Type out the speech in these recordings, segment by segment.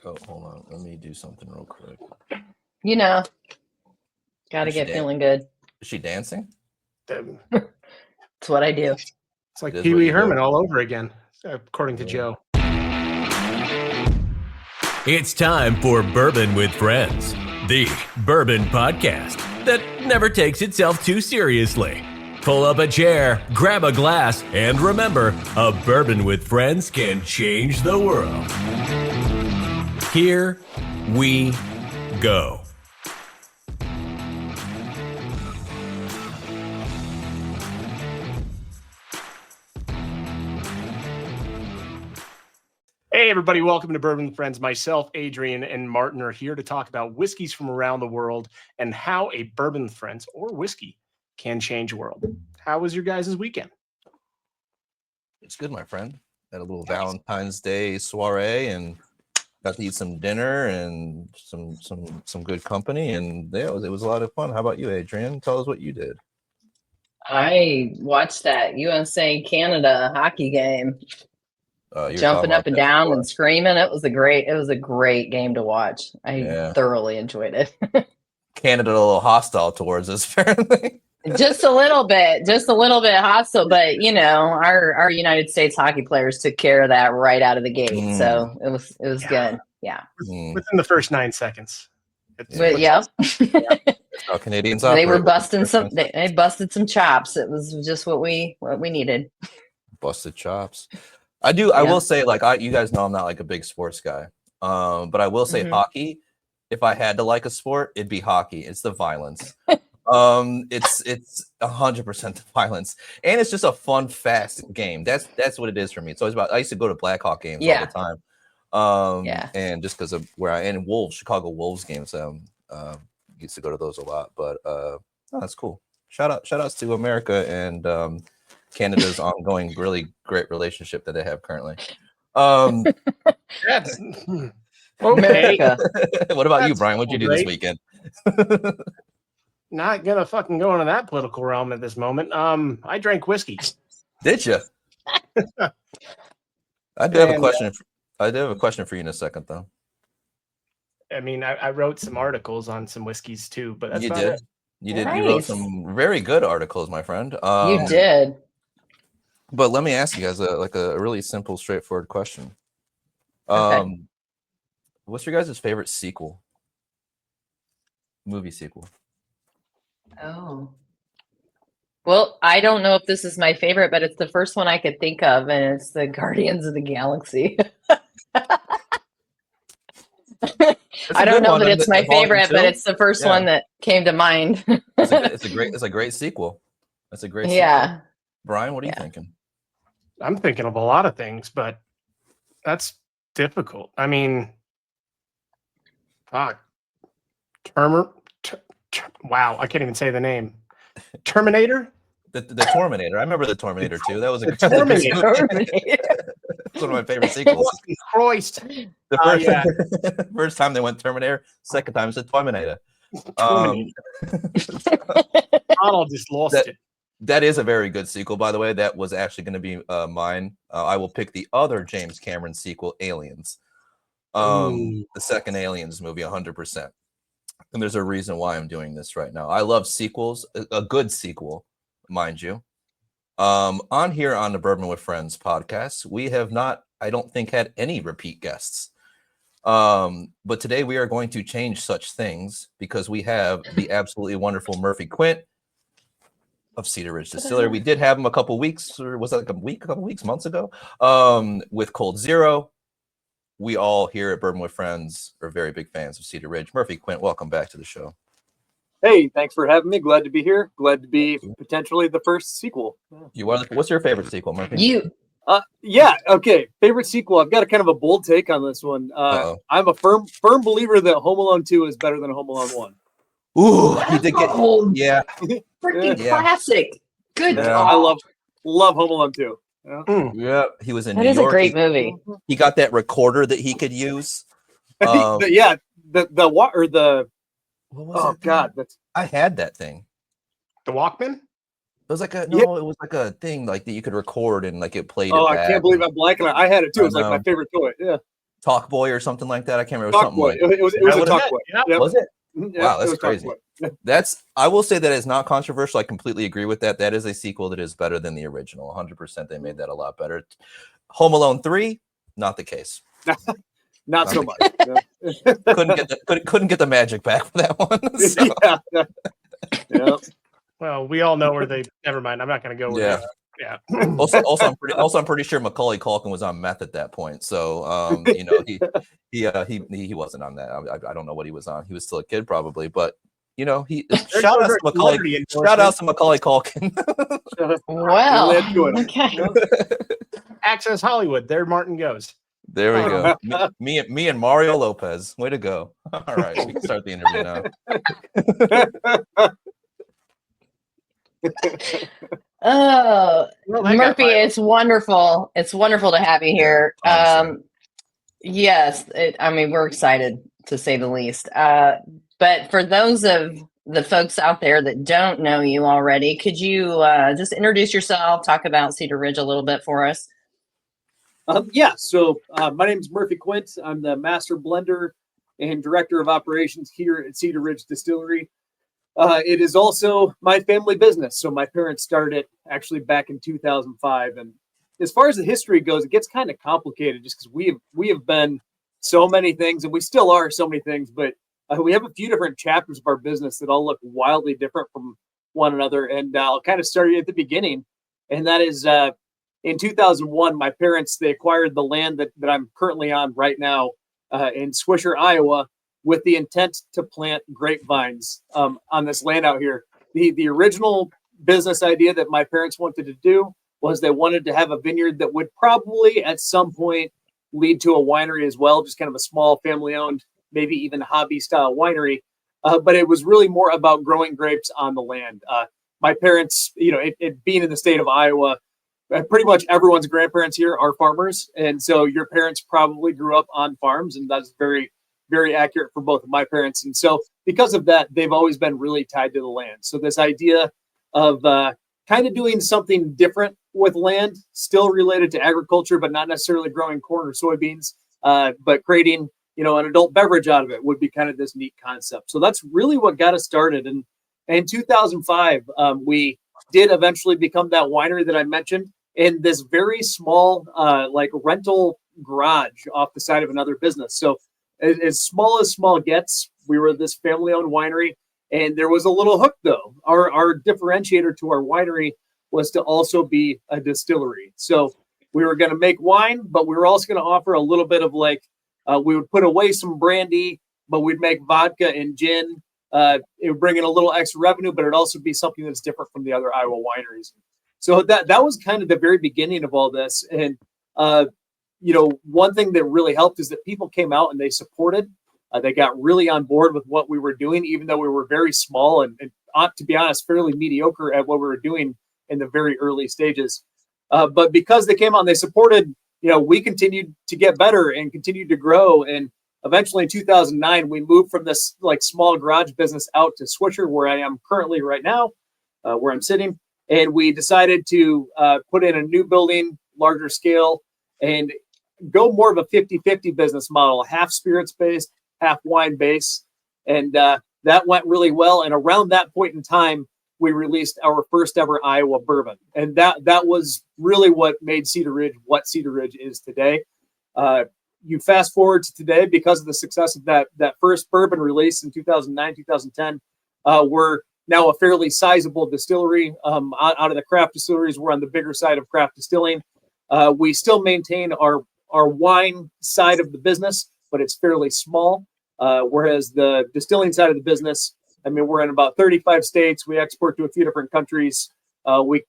Oh, hold on. Let me do something real quick. You know, gotta get feeling good. Is she dancing? That's what I do. It's like Pee Wee Herman all over again, according to Joe. It's time for Bourbon with Friends, the bourbon podcast that never takes itself too seriously. Pull up a chair, grab a glass, and remember, a bourbon with friends can change the world. Here we go. Hey, everybody. Welcome to Bourbon with Friends. Myself, Adrian, and Martin are here to talk about whiskeys from around the world and how a bourbon with friends or whiskey can change the world. How was your guys' weekend? It's good, my friend. Had a little Valentine's Day soiree and got to eat some dinner and some good company, and yeah, it was a lot of fun. How about you, Adrian? Tell us what you did. I watched that USA Canada hockey game. Jumping up and down and screaming. It was a great game to watch. I thoroughly enjoyed it. Canada a little hostile towards us, apparently. just a little bit hostile, but you know, our United States hockey players took care of that right out of the gate. So it was good. Yeah. Within the first 9 seconds. How Canadians they were busting they busted some chops. It was just what we needed. Busted chops. I will say, like, you guys know I'm not like a big sports guy. But I will say hockey, if I had to like a sport, it'd be hockey. It's the violence. It's 100% the violence. And it's just a fun, fast game. That's what it is for me. It's always about, I used to go to Blackhawk games all the time. And just because of where I am, Chicago Wolves games, used to go to those a lot. But that's cool. Shout outs to America and Canada's ongoing really great relationship that they have currently. That's okay. What about you, Brian? What'd you do this weekend? Not gonna fucking go into that political realm at this moment. I drank whiskey. Did you? I do have a question. I do have a question for you in a second, though. I mean, I wrote some articles on some whiskeys too, but that's about it. You did. Nice. You wrote some very good articles, my friend. You did. But let me ask you guys a really simple, straightforward question. Okay. What's your guys' favorite sequel? Movie sequel. Oh. Well, I don't know if this is my favorite, but it's the first one I could think of, and it's the Guardians of the Galaxy. I don't know that it's my favorite, but it's the first one that came to mind. It's a great sequel. That's a great sequel. Yeah. Brian, what are you thinking? I'm thinking of a lot of things, but that's difficult. I mean, fuck. Wow, I can't even say the name. Terminator? The Terminator. I remember the Terminator too. That was a Terminator. It's one of my favorite sequels. Christ. The first time they went Terminator, second time it's a Terminator. Donald just lost it. That is a very good sequel, by the way. That was actually going to be mine. I will pick the other James Cameron sequel, Aliens. The second Aliens movie, 100%. And there's a reason why I'm doing this right now. I love sequels, a good sequel, mind you. On here on the Bourbon with Friends podcast, we have not, I don't think, had any repeat guests. But today we are going to change such things because we have the absolutely wonderful Murphy Quint of Cedar Ridge Distillery. We did have him a couple weeks, or was that like a couple weeks, months ago, with Cold Zero. We all here at Bourbon with Friends are very big fans of Cedar Ridge. Murphy Quint, welcome back to the show. Hey, thanks for having me. Glad to be here. Glad to be potentially the first sequel. What's your favorite sequel, Murphy? Okay. Favorite sequel. I've got a kind of a bold take on this one. I'm a firm believer that Home Alone 2 is better than Home Alone 1. Ooh, he did get freaking classic. Good. Yeah. I love Home Alone 2. Yeah, he was in New York. That is a great movie. He got that recorder that he could use. What was it? God, I had that thing. The Walkman? It was like it was like a thing like that you could record and like it played. I can't believe I'm blanking. I had it too. It's like my favorite toy. Yeah. Talk Boy or something like that. I can't remember. Talk Something Boy. like It was a Talk Boy. Yep. Was it? Yep, Wow, that's Talk crazy. Boy. I will say that is not controversial. I completely agree with that. That is a sequel that is better than the original. 100%. They made that a lot better. Home Alone 3, not the case. Not so much. couldn't get the magic back for that one. So. Yeah. Well, we all know where they. Never mind. I'm not going to go. Where yeah. Also, I'm pretty sure Macaulay Culkin was on meth at that point. So, he wasn't on that. I don't know what he was on. He was still a kid, probably. But shout out to Macaulay Culkin. Wow. Okay. Access Hollywood. There, Martin goes. There we go. Me and Mario Lopez. Way to go. All right, we can start the interview now. Murphy, it's wonderful. It's wonderful to have you here. Yes, we're excited to say the least. But for those of the folks out there that don't know you already, could you just introduce yourself, talk about Cedar Ridge a little bit for us? So my name is Murphy Quint. I'm the master blender and director of operations here at Cedar Ridge Distillery. It is also my family business. So my parents started it actually back in 2005. And as far as the history goes, it gets kind of complicated just because we have been so many things, and we still are so many things, but we have a few different chapters of our business that all look wildly different from one another. And I'll kind of start at the beginning. And that is in 2001, my parents, they acquired the land that I'm currently on right now in Swisher, Iowa, with the intent to plant grapevines on this land out here. The original business idea that my parents wanted to do was they wanted to have a vineyard that would probably at some point lead to a winery as well, just kind of a small family-owned, maybe even hobby-style winery. But it was really more about growing grapes on the land. My parents, it being in the state of Iowa, pretty much everyone's grandparents here are farmers. And so your parents probably grew up on farms, and that's very, very accurate for both of my parents. And so because of that, they've always been really tied to the land. So this idea of kind of doing something different with land, still related to agriculture, but not necessarily growing corn or soybeans, but creating, an adult beverage out of it would be kind of this neat concept. So that's really what got us started. And in 2005, we did eventually become that winery that I mentioned in this very small, rental garage off the side of another business. So as small gets, we were this family-owned winery, and there was a little hook though. Our differentiator to our winery was to also be a distillery. So we were going to make wine, but we were also going to offer a little bit of we would put away some brandy, but we'd make vodka and gin. It would bring in a little extra revenue, but it'd also be something that's different from the other Iowa wineries. So that was kind of the very beginning of all this. And, one thing that really helped is that people came out and they supported. They got really on board with what we were doing, even though we were very small and to be honest, fairly mediocre at what we were doing in the very early stages. But because they came out and they supported, we continued to get better and continued to grow. And eventually in 2009, we moved from this small garage business out to Swisher, where I am currently right now, where I'm sitting. And we decided to put in a new building, larger scale, and go more of a 50-50 business model, half spirits based, half wine based. And that went really well. And around that point in time, we released our first ever Iowa bourbon. And that was really what made Cedar Ridge what Cedar Ridge is today. You fast forward to today, because of the success of that first bourbon release in 2009, 2010, we're now a fairly sizable distillery. Out of the craft distilleries, we're on the bigger side of craft distilling. We still maintain our wine side of the business, but it's fairly small. Whereas the distilling side of the business, we're in about 35 states. We export to a few different countries. We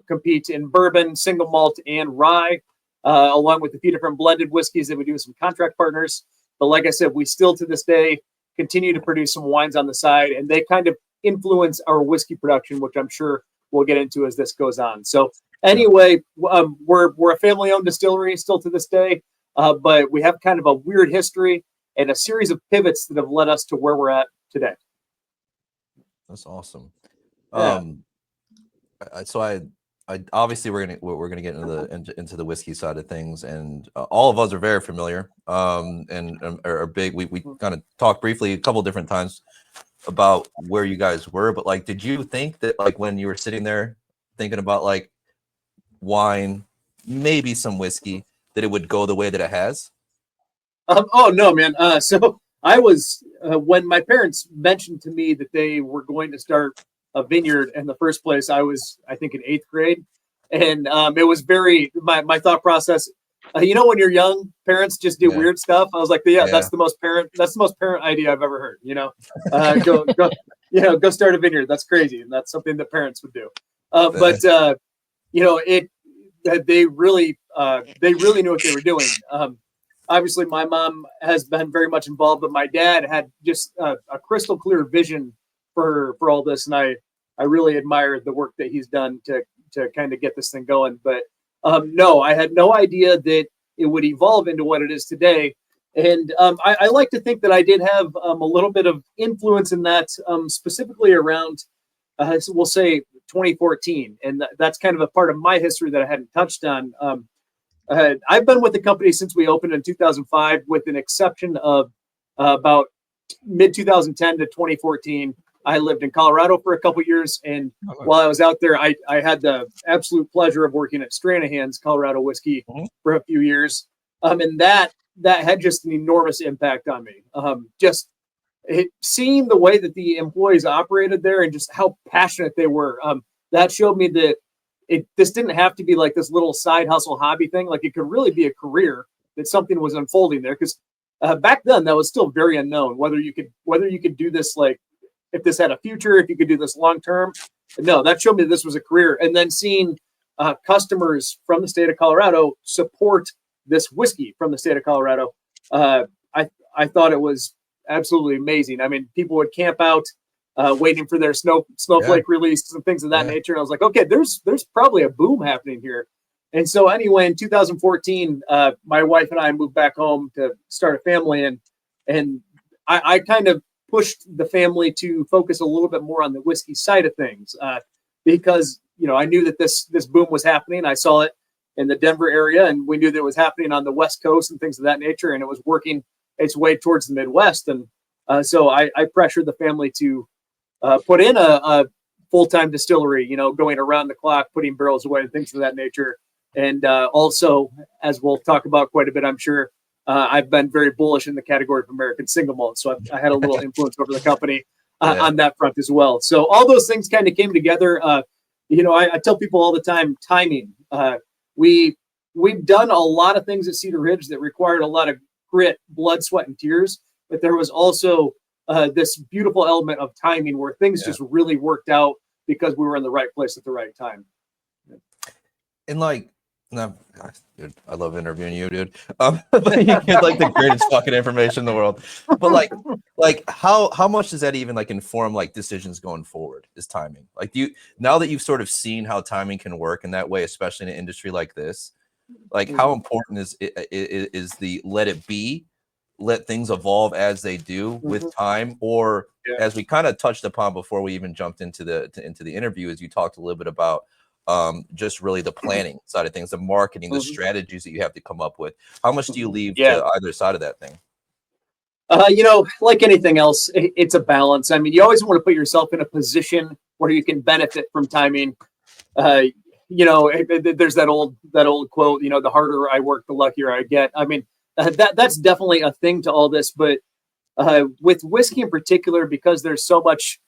compete in bourbon, single malt, and rye, along with a few different blended whiskeys that we do with some contract partners. But like I said, we still to this day continue to produce some wines on the side, and they kind of influence our whiskey production, which I'm sure we'll get into as this goes on. So anyway, we're a family-owned distillery still to this day, but we have kind of a weird history and a series of pivots that have led us to where we're at today. That's awesome. Yeah. So obviously we're gonna get into the whiskey side of things, and all of us are very familiar and are big. We kind of talked briefly a couple different times about where you guys were, but like, did you think that like when you were sitting there thinking about like wine, maybe some whiskey, that it would go the way that it has? Oh no, man. So I was when my parents mentioned to me that they were going to start a vineyard in the first place, I was, I think, in 8th grade. And it was very, my thought process, you know, when you're young, parents just do weird stuff. I was like, that's the most parent idea I've ever heard, you know, go start a vineyard. That's crazy. And that's something that parents would do. But you know, they really knew what they were doing. Obviously my mom has been very much involved, but my dad had just a crystal clear vision for all this, and I really admire the work that he's done to kind of get this thing going. But no, I had no idea that it would evolve into what it is today. And I like to think that I did have a little bit of influence in that, specifically around, we'll say 2014, and that's kind of a part of my history that I hadn't touched on. I've been with the company since we opened in 2005, with an exception of about mid 2010 to 2014. I lived in Colorado for a couple years, and while I was out there, I had the absolute pleasure of working at Stranahan's Colorado Whiskey for a few years, and that had just an enormous impact on me. Just seeing the way that the employees operated there and just how passionate they were, that showed me that this didn't have to be like this little side hustle hobby thing. Like, it could really be a career, that something was unfolding there. Because back then, that was still very unknown whether you could do this, like, if this had a future, if you could do this long term. No, that showed me that this was a career. And then seeing customers from the state of Colorado support this whiskey from the state of Colorado, I thought it was absolutely amazing. I mean, people would camp out waiting for their snowflake release and things of that nature. And I was like, okay, there's probably a boom happening here. And so anyway, in 2014, my wife and I moved back home to start a family, and I kind of pushed the family to focus a little bit more on the whiskey side of things, because, you know, I knew that this boom was happening. I saw it in the Denver area, and we knew that it was happening on the West Coast and things of that nature, and it was working its way towards the Midwest. And so I pressured the family to put in a full-time distillery, you know, going around the clock, putting barrels away and things of that nature. And also, as we'll talk about quite a bit, I'm sure, I've been very bullish in the category of American single malt. So I had a little influence over the company on that front as well. So all those things kind of came together. You know, I tell people all the time, timing. We've done a lot of things at Cedar Ridge that required a lot of grit, blood, sweat, and tears. But there was also this beautiful element of timing where things just really worked out because we were in the right place at the right time. And like, no, gosh, dude, I love interviewing you, dude. But you get like the greatest fucking information in the world. But like how much does that even like inform like decisions going forward? Is timing, like, now that you've sort of seen how timing can work in that way, especially in an industry like this, like how important is the let things evolve as they do with time, or as we kind of touched upon before we even jumped into the interview, as you talked a little bit about just really the planning side of things, the marketing, the strategies that you have to come up with. How much do you leave to either side of that thing? You know, like anything else, it's a balance. I mean, you always want to put yourself in a position where you can benefit from timing. You know, there's that old quote, you know, the harder I work, the luckier I get. I mean, that's definitely a thing to all this, but with whiskey in particular, because there's so much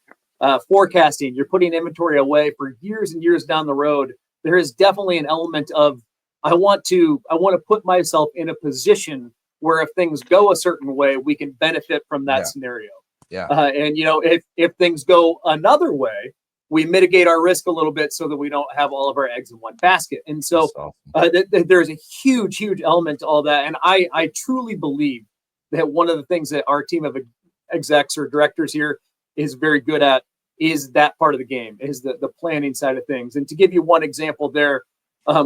forecasting, you're putting inventory away for years and years down the road. There is definitely an element of I want to put myself in a position where if things go a certain way, we can benefit from that scenario. And you know, if things go another way, we mitigate our risk a little bit so that we don't have all of our eggs in one basket. And so there's a huge element to all that. And I truly believe that one of the things that our team of execs or directors here is very good at is that part of the game, is the planning side of things. And to give you one example there,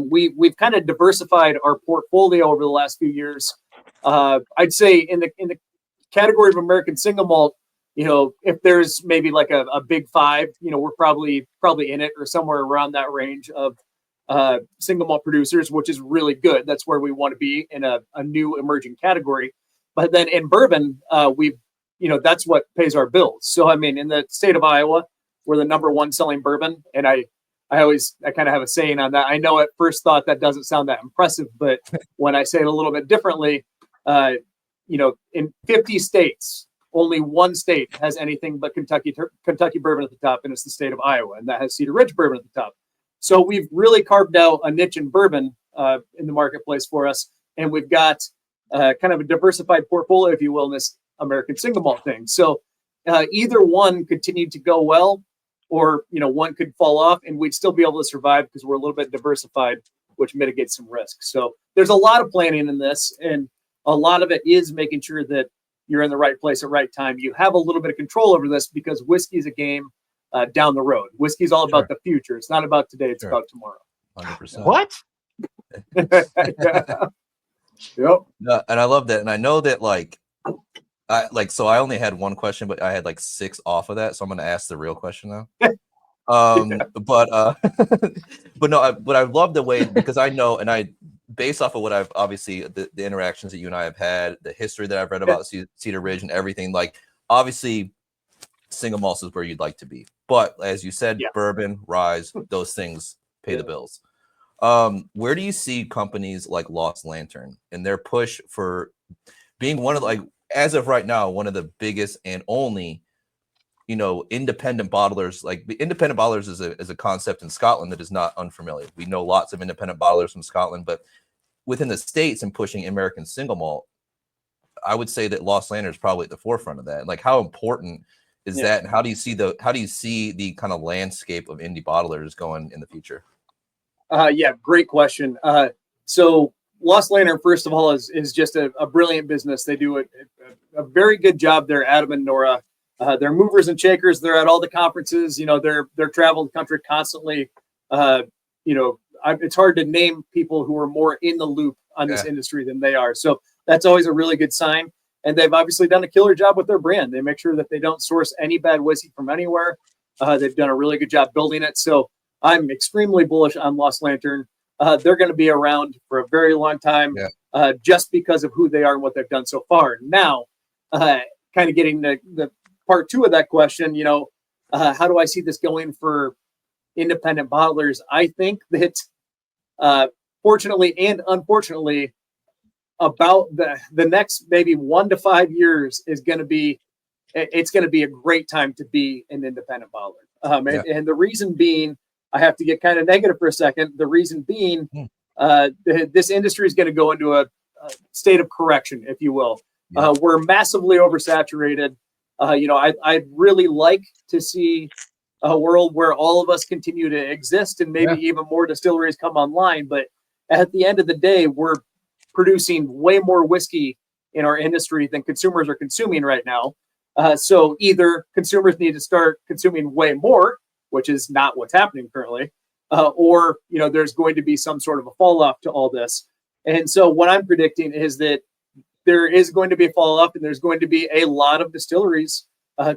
we've kind of diversified our portfolio over the last few years. I'd say in the category of American single malt, you know, if there's maybe like a big five, you know, we're probably in it or somewhere around that range of single malt producers, which is really good. That's where we want to be in a new emerging category. But then in bourbon, that's what pays our bills. So, I mean, in the state of Iowa, we're the #1 selling bourbon. And I kind of have a saying on that. I know at first thought that doesn't sound that impressive, but when I say it a little bit differently, in 50 states, only one state has anything but Kentucky bourbon at the top, and it's the state of Iowa, and that has Cedar Ridge bourbon at the top. So we've really carved out a niche in bourbon in the marketplace for us, and we've got kind of a diversified portfolio, if you will, in this American single malt thing. So either one continued to go well, or one could fall off, and we'd still be able to survive because we're a little bit diversified, which mitigates some risk. So there's a lot of planning in this, and a lot of it is making sure that you're in the right place at the right time. You have a little bit of control over this because whiskey is a game down the road. Whiskey is all about the future. It's not about today. It's about tomorrow. 100%. What? Yep. No, and I love that. And I know that so I only had one question, but I had 6 off of that. So I'm going to ask the real question now. But I love the way, because I know, and based off of what I've obviously the interactions that you and I have had, the history that I've read about Cedar Ridge and everything, obviously single malts is where you'd like to be. But as you said, bourbon, rye, those things pay the bills. Where do you see companies like Lost Lantern and their push for being one of as of right now, one of the biggest and only independent bottlers? The independent bottlers is a concept in Scotland that is not unfamiliar. We know lots of independent bottlers from Scotland, but within the States and pushing American single malt, I would say that Lost Lantern is probably at the forefront of that. How important is that, and how do you see the kind of landscape of indie bottlers going in the future? Great question. So Lost Lantern, first of all, is just a brilliant business. They do a very good job there, Adam and Nora. They're movers and shakers. They're at all the conferences. They're traveling the country constantly. It's hard to name people who are more in the loop on this industry than they are. So that's always a really good sign. And they've obviously done a killer job with their brand. They make sure that they don't source any bad whiskey from anywhere. They've done a really good job building it. So I'm extremely bullish on Lost Lantern. They're going to be around for a very long time, just because of who they are and what they've done so far. Now, kind of getting the part 2 of that question, how do I see this going for independent bottlers? I think that fortunately and unfortunately, about the next maybe 1 to 5 years is going to be a great time to be an independent bottler. And the reason being, I have to get kind of negative for a second. The reason being, this industry is going to go into a state of correction, if you will. We're massively oversaturated. I'd really like to see a world where all of us continue to exist and maybe even more distilleries come online. But at the end of the day, we're producing way more whiskey in our industry than consumers are consuming right now. So either consumers need to start consuming way more, which is not what's happening currently, or there's going to be some sort of a fall off to all this. And so what I'm predicting is that there is going to be a fall off, and there's going to be a lot of distilleries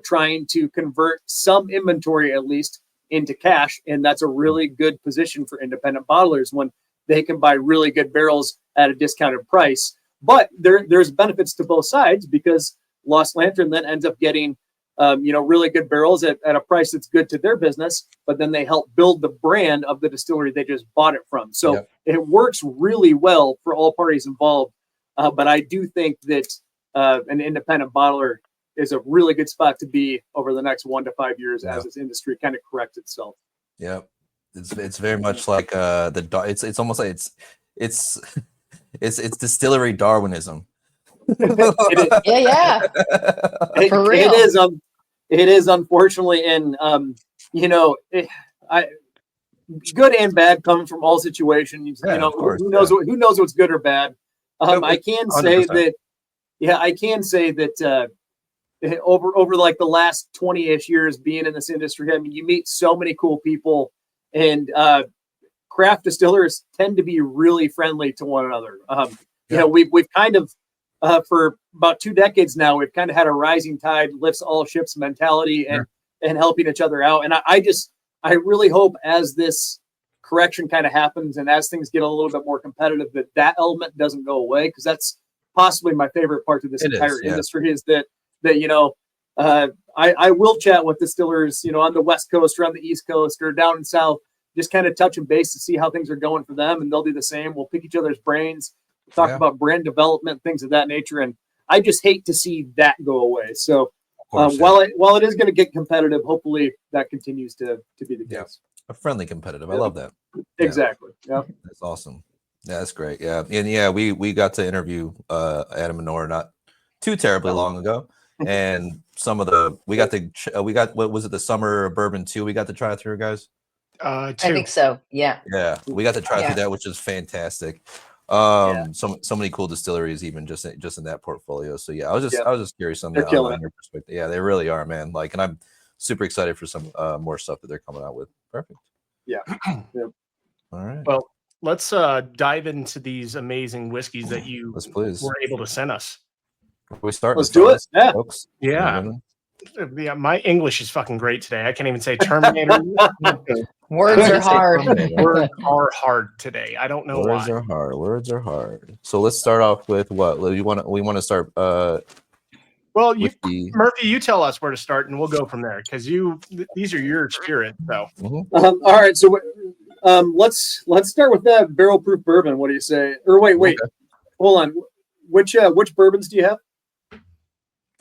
trying to convert some inventory at least into cash, and that's a really good position for independent bottlers when they can buy really good barrels at a discounted price. But there's benefits to both sides, because Lost Lantern then ends up getting really good barrels at a price that's good to their business, but then they help build the brand of the distillery they just bought it from. So it works really well for all parties involved. But I do think that an independent bottler is a really good spot to be over the next 1 to 5 years as this industry kind of corrects itself. Yeah, it's very much like it's almost like it's distillery Darwinism. It is unfortunately, and good and bad comes from all situations. Who knows what's good or bad. I can say 100%. I can say that over like the last 20-ish years being in this industry, I mean, you meet so many cool people, and craft distillers tend to be really friendly to one another. We've kind of for about 2 decades now, we've kind of had a rising tide lifts all ships mentality and helping each other out. And I really hope as this correction kind of happens, and as things get a little bit more competitive, that element doesn't go away, because that's possibly my favorite part of this entire industry is that I will chat with distillers, on the West Coast or on the East Coast or down in South, just kind of touching base to see how things are going for them, and they'll do the same. We'll pick each other's brains, talk about brand development, things of that nature, and I just hate to see that go away. So while it is going to get competitive, hopefully that continues to be the case. A friendly competitive. I love that. Exactly. Yeah. That's awesome. Yeah, that's great. Yeah. And we got to interview Adam and Nora not too terribly long ago. And we got what was it, the Summer Bourbon 2 we got to try through, guys? 2. I think so. Yeah. Yeah. We got to try through that, which is fantastic. So many cool distilleries, even just in that portfolio. So I was just curious on your perspective. Yeah, they really are, man. Like, and I'm super excited for some more stuff that they're coming out with. Perfect. Yeah. All right. Well, let's dive into these amazing whiskeys that you were able to send us. We start. Let's do it. Yeah. Folks. Yeah. Yeah. My English is fucking great today. I can't even say Terminator. Words are hard. Words are hard today. I don't know why. Words are hard. So let's start off with what we want to start. Well, Murphy, you tell us where to start, and we'll go from there, because these are your spirit. So, all right. So, let's start with that barrel proof bourbon. What do you say? Or wait, okay. Hold on. Which bourbons do you have?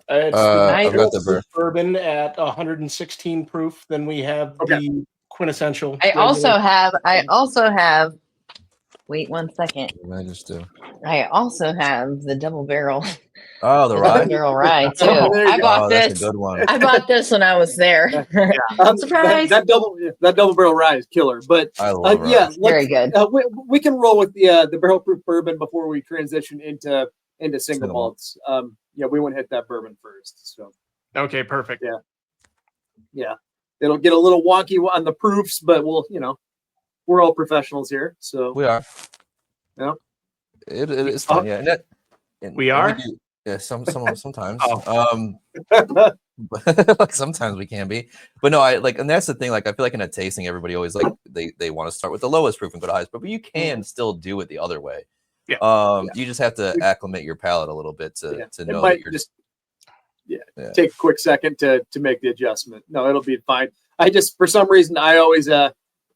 It's I've got the bourbon at 116 proof. Then we have the quintessential. I also have. Wait 1 second. I just do. I also have the double barrel. Oh, the rye. Double rye too. I bought this. That's a good one. I bought this when I was there. Surprise! That double barrel rye is killer. But I love very good. We can roll with the barrel proof bourbon before we transition into single malts. We want to hit that bourbon first. So okay, perfect. Yeah. It'll get a little wonky on the proofs, but we're all professionals here, so we are. Yeah, it is fun. Yeah, we are. Yeah, sometimes. Like sometimes we can be, but no, and that's the thing. Like, I feel like in a tasting, everybody always they want to start with the lowest proof and go to highest, but you can still do it the other way. Yeah. You just have to acclimate your palate a little bit to know that you're just take a quick second to make the adjustment. No, it'll be fine. I just, for some reason, I always I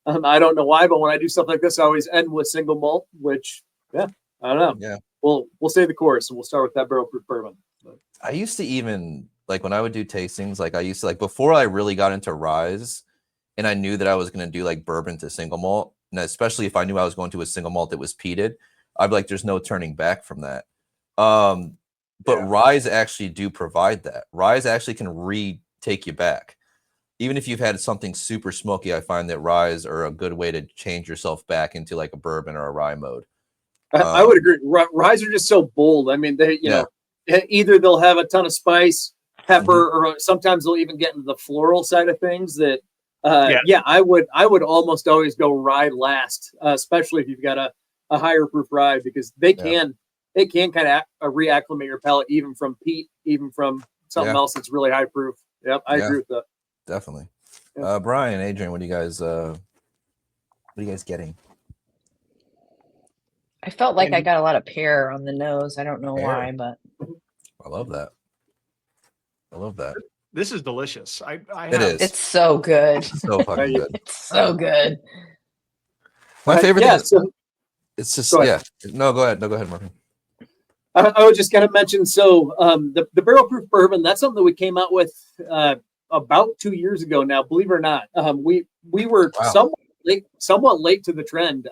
don't know why, but when I do stuff like this, I always end with single malt, which I don't know. Yeah. We'll stay the course, and we'll start with that barrel proof bourbon. I used to even when I would do tastings, I used to before I really got into ryes, and I knew that I was going to do bourbon to single malt, and especially if I knew I was going to a single malt that was peated, I'd be like, there's no turning back from that. But ryes actually do provide that. Ryes actually can take you back. Even if you've had something super smoky, I find that ryes are a good way to change yourself back into a bourbon or a rye mode. I would agree. Ryes are just so bold. I mean, they, either they'll have a ton of spice, pepper, or sometimes they'll even get into the floral side of things. That, I would almost always go rye last, especially if you've got a higher proof rye, because they can kind of reacclimate your palate, even from peat, even from something else that's really high proof. Yep, I agree with that. Definitely. Brian, Adrian, what are you guys getting? I felt like I got a lot of pear on the nose. I don't know why, but I love that. This is delicious. It is. It's so good. It's so fucking good. It's so good. My favorite thing is, it's just No, go ahead. No, go ahead, Murphy. I was just going to mention, the barrel proof bourbon, that's something that we came out with about 2 years ago now, believe it or not. We were somewhat late to the trend.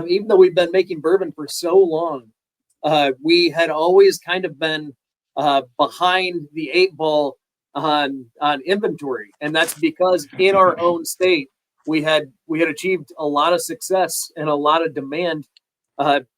Even though we've been making bourbon for so long, we had always kind of been behind the 8 ball on inventory, and that's because in our own state we had achieved a lot of success and a lot of demand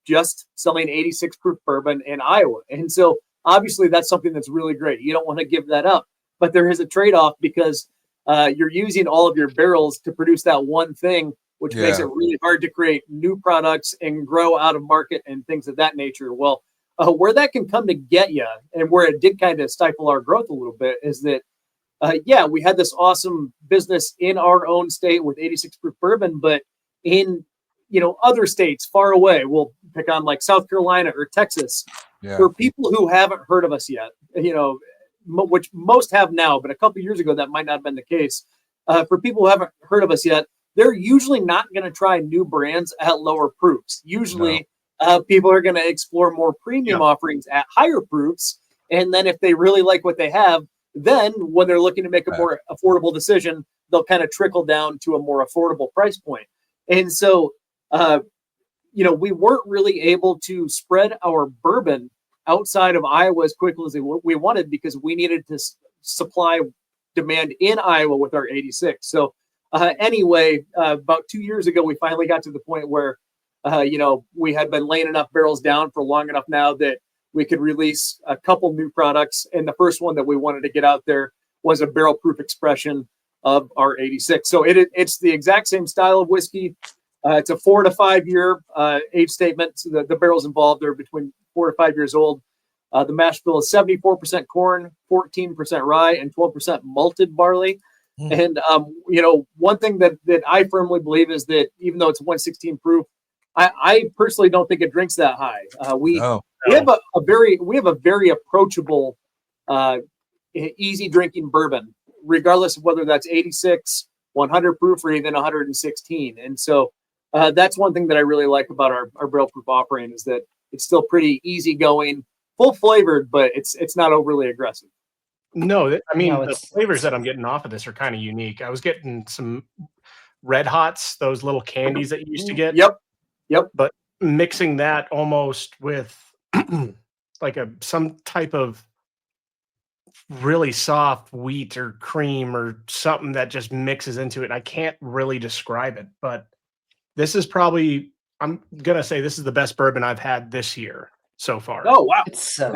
just selling 86 proof bourbon in Iowa. And so obviously that's something that's really great. You don't want to give that up, but there is a trade-off, because you're using all of your barrels to produce that one thing, which makes it really hard to create new products and grow out of market and things of that nature. Well, where that can come to get you, and where it did kind of stifle our growth a little bit, is that, we had this awesome business in our own state with 86 proof bourbon, but in, other states far away, we'll pick on like South Carolina or Texas, for people who haven't heard of us yet, which most have now, but a couple years ago, that might not have been the case. For people who haven't heard of us yet, they're usually not going to try new brands at lower proofs. Usually people are going to explore more premium offerings at higher proofs. And then if they really like what they have, then when they're looking to make a more affordable decision, they'll kind of trickle down to a more affordable price point. And so, we weren't really able to spread our bourbon outside of Iowa as quickly as we wanted, because we needed to supply demand in Iowa with our 86. So anyway, about 2 years ago, we finally got to the point where, we had been laying enough barrels down for long enough now that we could release a couple new products. And the first one that we wanted to get out there was a barrel proof expression of our 86. So it's the exact same style of whiskey. It's a 4 to 5 year age statement. So the barrels involved are between 4 to 5 years old. The mash bill is 74% corn, 14% rye, and 12% malted barley. And, one thing that I firmly believe is that even though it's 116 proof, I personally don't think it drinks that high. We have a very approachable, easy drinking bourbon, regardless of whether that's 86, 100 proof, or even 116. And so that's one thing that I really like about our barrel proof offering, is that it's still pretty easygoing, full flavored, but it's not overly aggressive. No, the flavors that I'm getting off of this are kind of unique. I was getting some Red Hots, those little candies that you used to get. Yep. But mixing that almost with like some type of really soft wheat or cream or something that just mixes into it. I can't really describe it, but this is probably, I'm going to say this is the best bourbon I've had this year so far. Oh, wow. It's so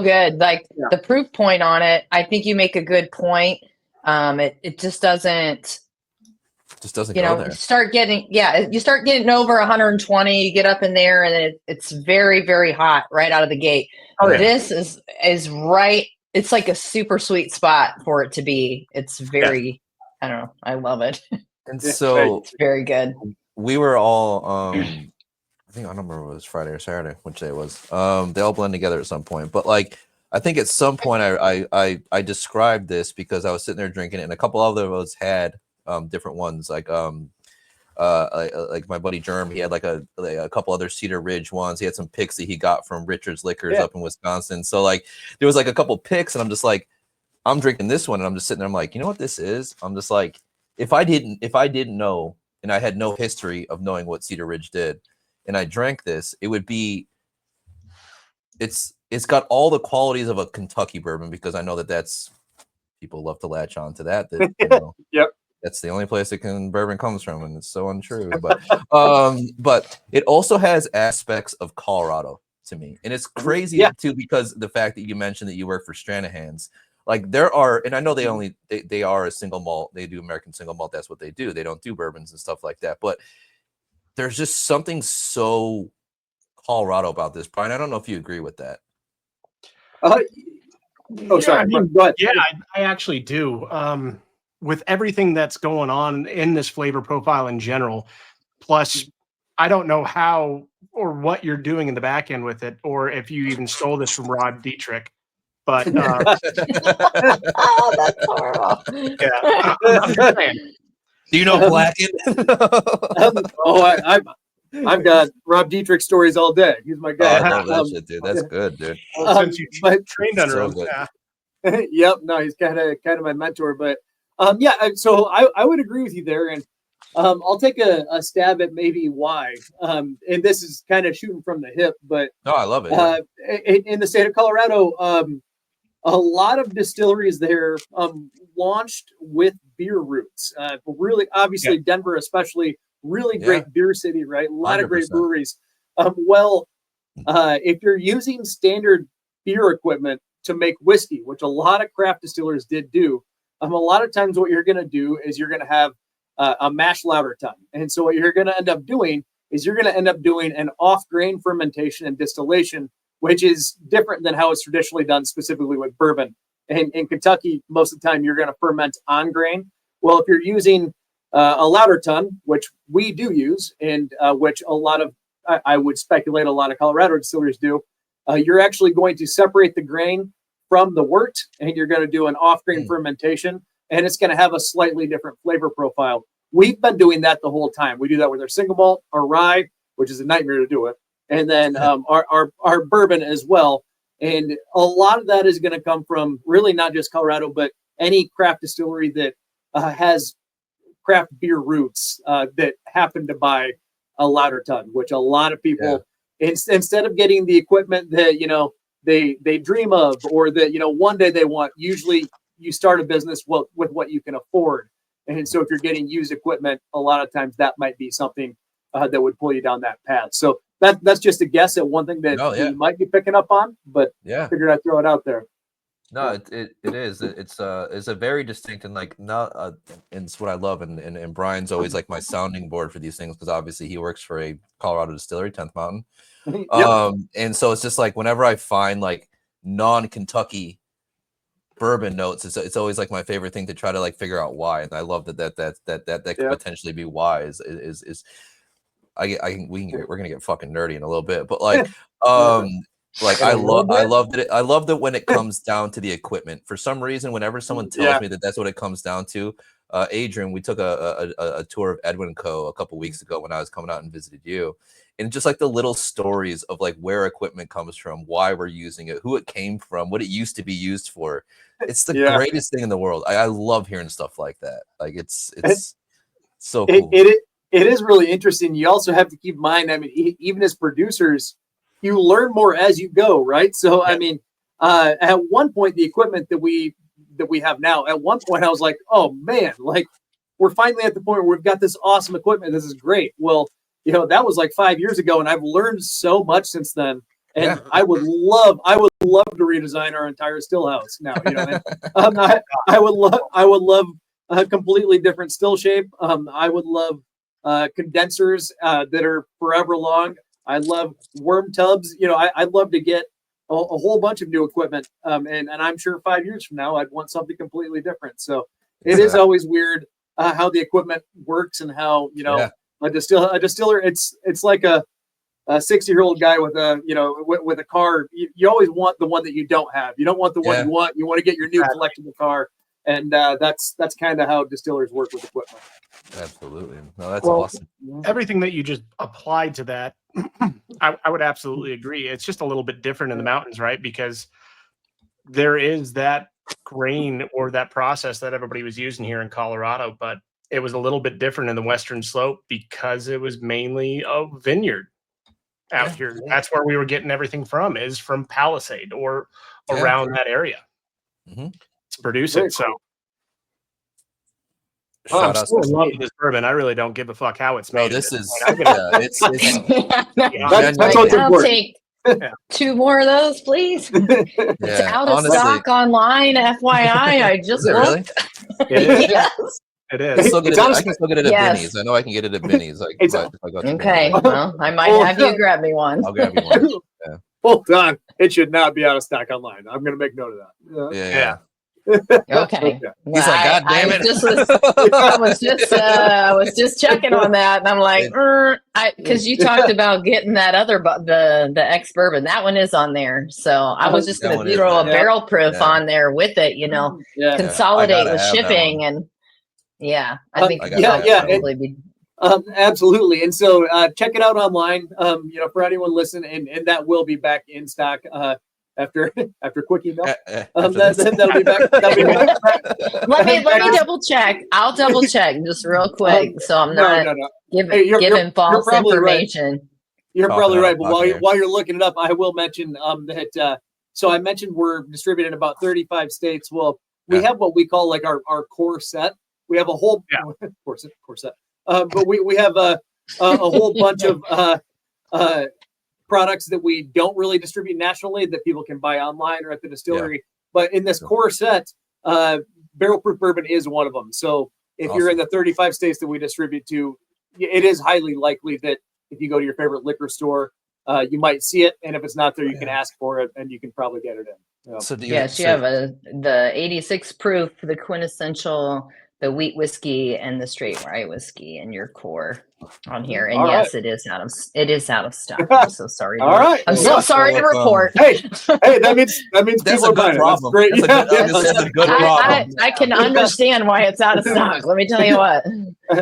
good. Like the proof point on it, I think you make a good point. It just doesn't go there. You start getting over 120, you get up in there, and it's very, very hot right out of the gate. This is right. It's like a super sweet spot for it to be. It's very, I don't know. I love it. And so it's very good. We were all, I don't remember if it was Friday or Saturday, which day it was. They all blend together at some point. But like, I think at some point I described this because I was sitting there drinking it, and a couple other of us had different ones, like my buddy Germ, he had like a couple other Cedar Ridge ones. He had some picks that he got from Richard's Liquors up in Wisconsin. So like there was like a couple picks, and I'm just like, I'm drinking this one, and I'm just sitting there, I'm like, you know what this is? I'm just like, if I didn't know, and I had no history of knowing what Cedar Ridge did, and I drank this, it would be, it's got all the qualities of a Kentucky bourbon, because I know that's people love to latch on to that. Yep. That's the only place that bourbon comes from, and it's so untrue. But but it also has aspects of Colorado to me, and it's crazy too, because the fact that you mentioned that you work for Stranahan's, like there are, and I know they are a single malt, they do American single malt. That's what they do. They don't do bourbons and stuff like that. But there's just something so Colorado about this, Brian. I don't know if you agree with that. Sorry. Go ahead. Yeah, I actually do. With everything that's going on in this flavor profile in general, plus I don't know how or what you're doing in the back end with it, or if you even stole this from Rob Dietrich. But oh, that's horrible. Yeah, I'm just saying. Do you know Blacken? I've got Rob Dietrich stories all day. He's my guy. I love that shit, dude. That's good, dude. Since you trained under him. Yep. No, he's kind of my mentor. But so I would agree with you there, and I'll take a stab at maybe why. And this is kind of shooting from the hip, but I love it. In the state of Colorado, a lot of distilleries there launched with beer roots. Really, obviously, Denver especially, really great beer city, right? A lot 100%. Of great breweries. If you're using standard beer equipment to make whiskey, which a lot of craft distillers did do, a lot of times what you're going to do is you're going to have a mash louder time. And so what you're going to end up doing is you're going to end up doing an off-grain fermentation and distillation, which is different than how it's traditionally done specifically with bourbon. And in Kentucky, most of the time you're going to ferment on grain. Well, if you're using a lauter ton, which we do use, and which a lot of, I would speculate a lot of Colorado distilleries do, you're actually going to separate the grain from the wort, and you're going to do an off-grain fermentation, and it's going to have a slightly different flavor profile. We've been doing that the whole time. We do that with our single malt, our rye, which is a nightmare to do it, and then our bourbon as well. And a lot of that is going to come from really not just Colorado, but any craft distillery that has craft beer roots that happen to buy a lauter ton, which a lot of people, instead of getting the equipment that, they dream of, or that, one day they want, usually you start a business with what you can afford. And so if you're getting used equipment, a lot of times that might be something that would pull you down that path. So that's just a guess at one thing that you might be picking up on, but figured I'd throw it out there. No, it is. It's a very distinct, and like not and it's what I love, and Brian's always like my sounding board for these things, because obviously he works for a Colorado distillery, 10th Mountain. And so it's just like whenever I find like non-Kentucky bourbon notes, it's always like my favorite thing to try to like figure out why. And I love that could potentially be why is we're gonna get fucking nerdy in a little bit, but like like I love that when it comes down to the equipment. For some reason, whenever someone tells me that that's what it comes down to, Adrian, we took a tour of Edwin Co. a couple weeks ago when I was coming out and visited you, and just like the little stories of like where equipment comes from, why we're using it, who it came from, what it used to be used for. It's the greatest thing in the world. I love hearing stuff like that. Like it's so cool. It is really interesting. You also have to keep in mind, I mean, even as producers, you learn more as you go, right? So, I mean, at one point, the equipment that we have now, at one point, I was like, oh man, like we're finally at the point where we've got this awesome equipment. This is great. Well, that was like 5 years ago, and I've learned so much since then. And I would love to redesign our entire still house now. I would love a completely different still shape. I would love condensers that are forever long. I love worm tubs. I'd love to get a whole bunch of new equipment. And I'm sure 5 years from now, I'd want something completely different. So it is always weird how the equipment works, and how, a distiller, it's like a 60-year-old guy with a car. You always want the one that you don't have. You don't want the one you want. You want to get your new collectible car. And that's kind of how distillers work with equipment. Absolutely. No, that's awesome. Everything that you just applied to that, I would absolutely agree. It's just a little bit different in the mountains, right? Because there is that grain or that process that everybody was using here in Colorado, but it was a little bit different in the Western Slope because it was mainly a vineyard out here. That's where we were getting everything from, is from Palisade or around that area to produce it. So I'm still in love with this bourbon. I really don't give a fuck how it's made. No, this is That's what's I'll important. take 2 more of those, please. It's out of stock online. FYI, I just looked. It is. Yes. It I is. can still get it at Binny's. I know I can get it at Binny's. Okay. Well, I might have you grab me one. I'll grab you one. Yeah. Hold on. It should not be out of stock online. I'm going to make note of that. Yeah. Okay. Well, He's like, God damn it! I was just checking on that, and I'm like, because you talked about getting that other the ex bourbon. That one is on there, so I was just going to throw a barrel proof on there with it. Consolidate with shipping, and I think probably be. Absolutely. And so check it out online. For anyone listening, and that will be back in stock. After quick email, that'll be back. Let me double check. I'll double check just real quick, so I'm not giving false information. Right. You're probably right. But while you're looking it up, I will mention that. So I mentioned we're distributed in about 35 states. Well, we have what we call like our core set. We have a whole core set. But we have a whole bunch of products that we don't really distribute nationally that people can buy online or at the distillery. But in this core set, barrel proof bourbon is one of them. So if you're in the 35 states that we distribute to, it is highly likely that if you go to your favorite liquor store, you might see it. And if it's not there, you can ask for it and you can probably get it in. So you have the 86 proof, the quintessential the wheat whiskey and the straight rye whiskey in your core on here. And All yes, right. it is out of stock. I'm so sorry. All right. I'm so sorry to report. Hey, that means That's people a are good buying problem. it. That's great. That's a good problem. I can understand why it's out of stock. Let me tell you what.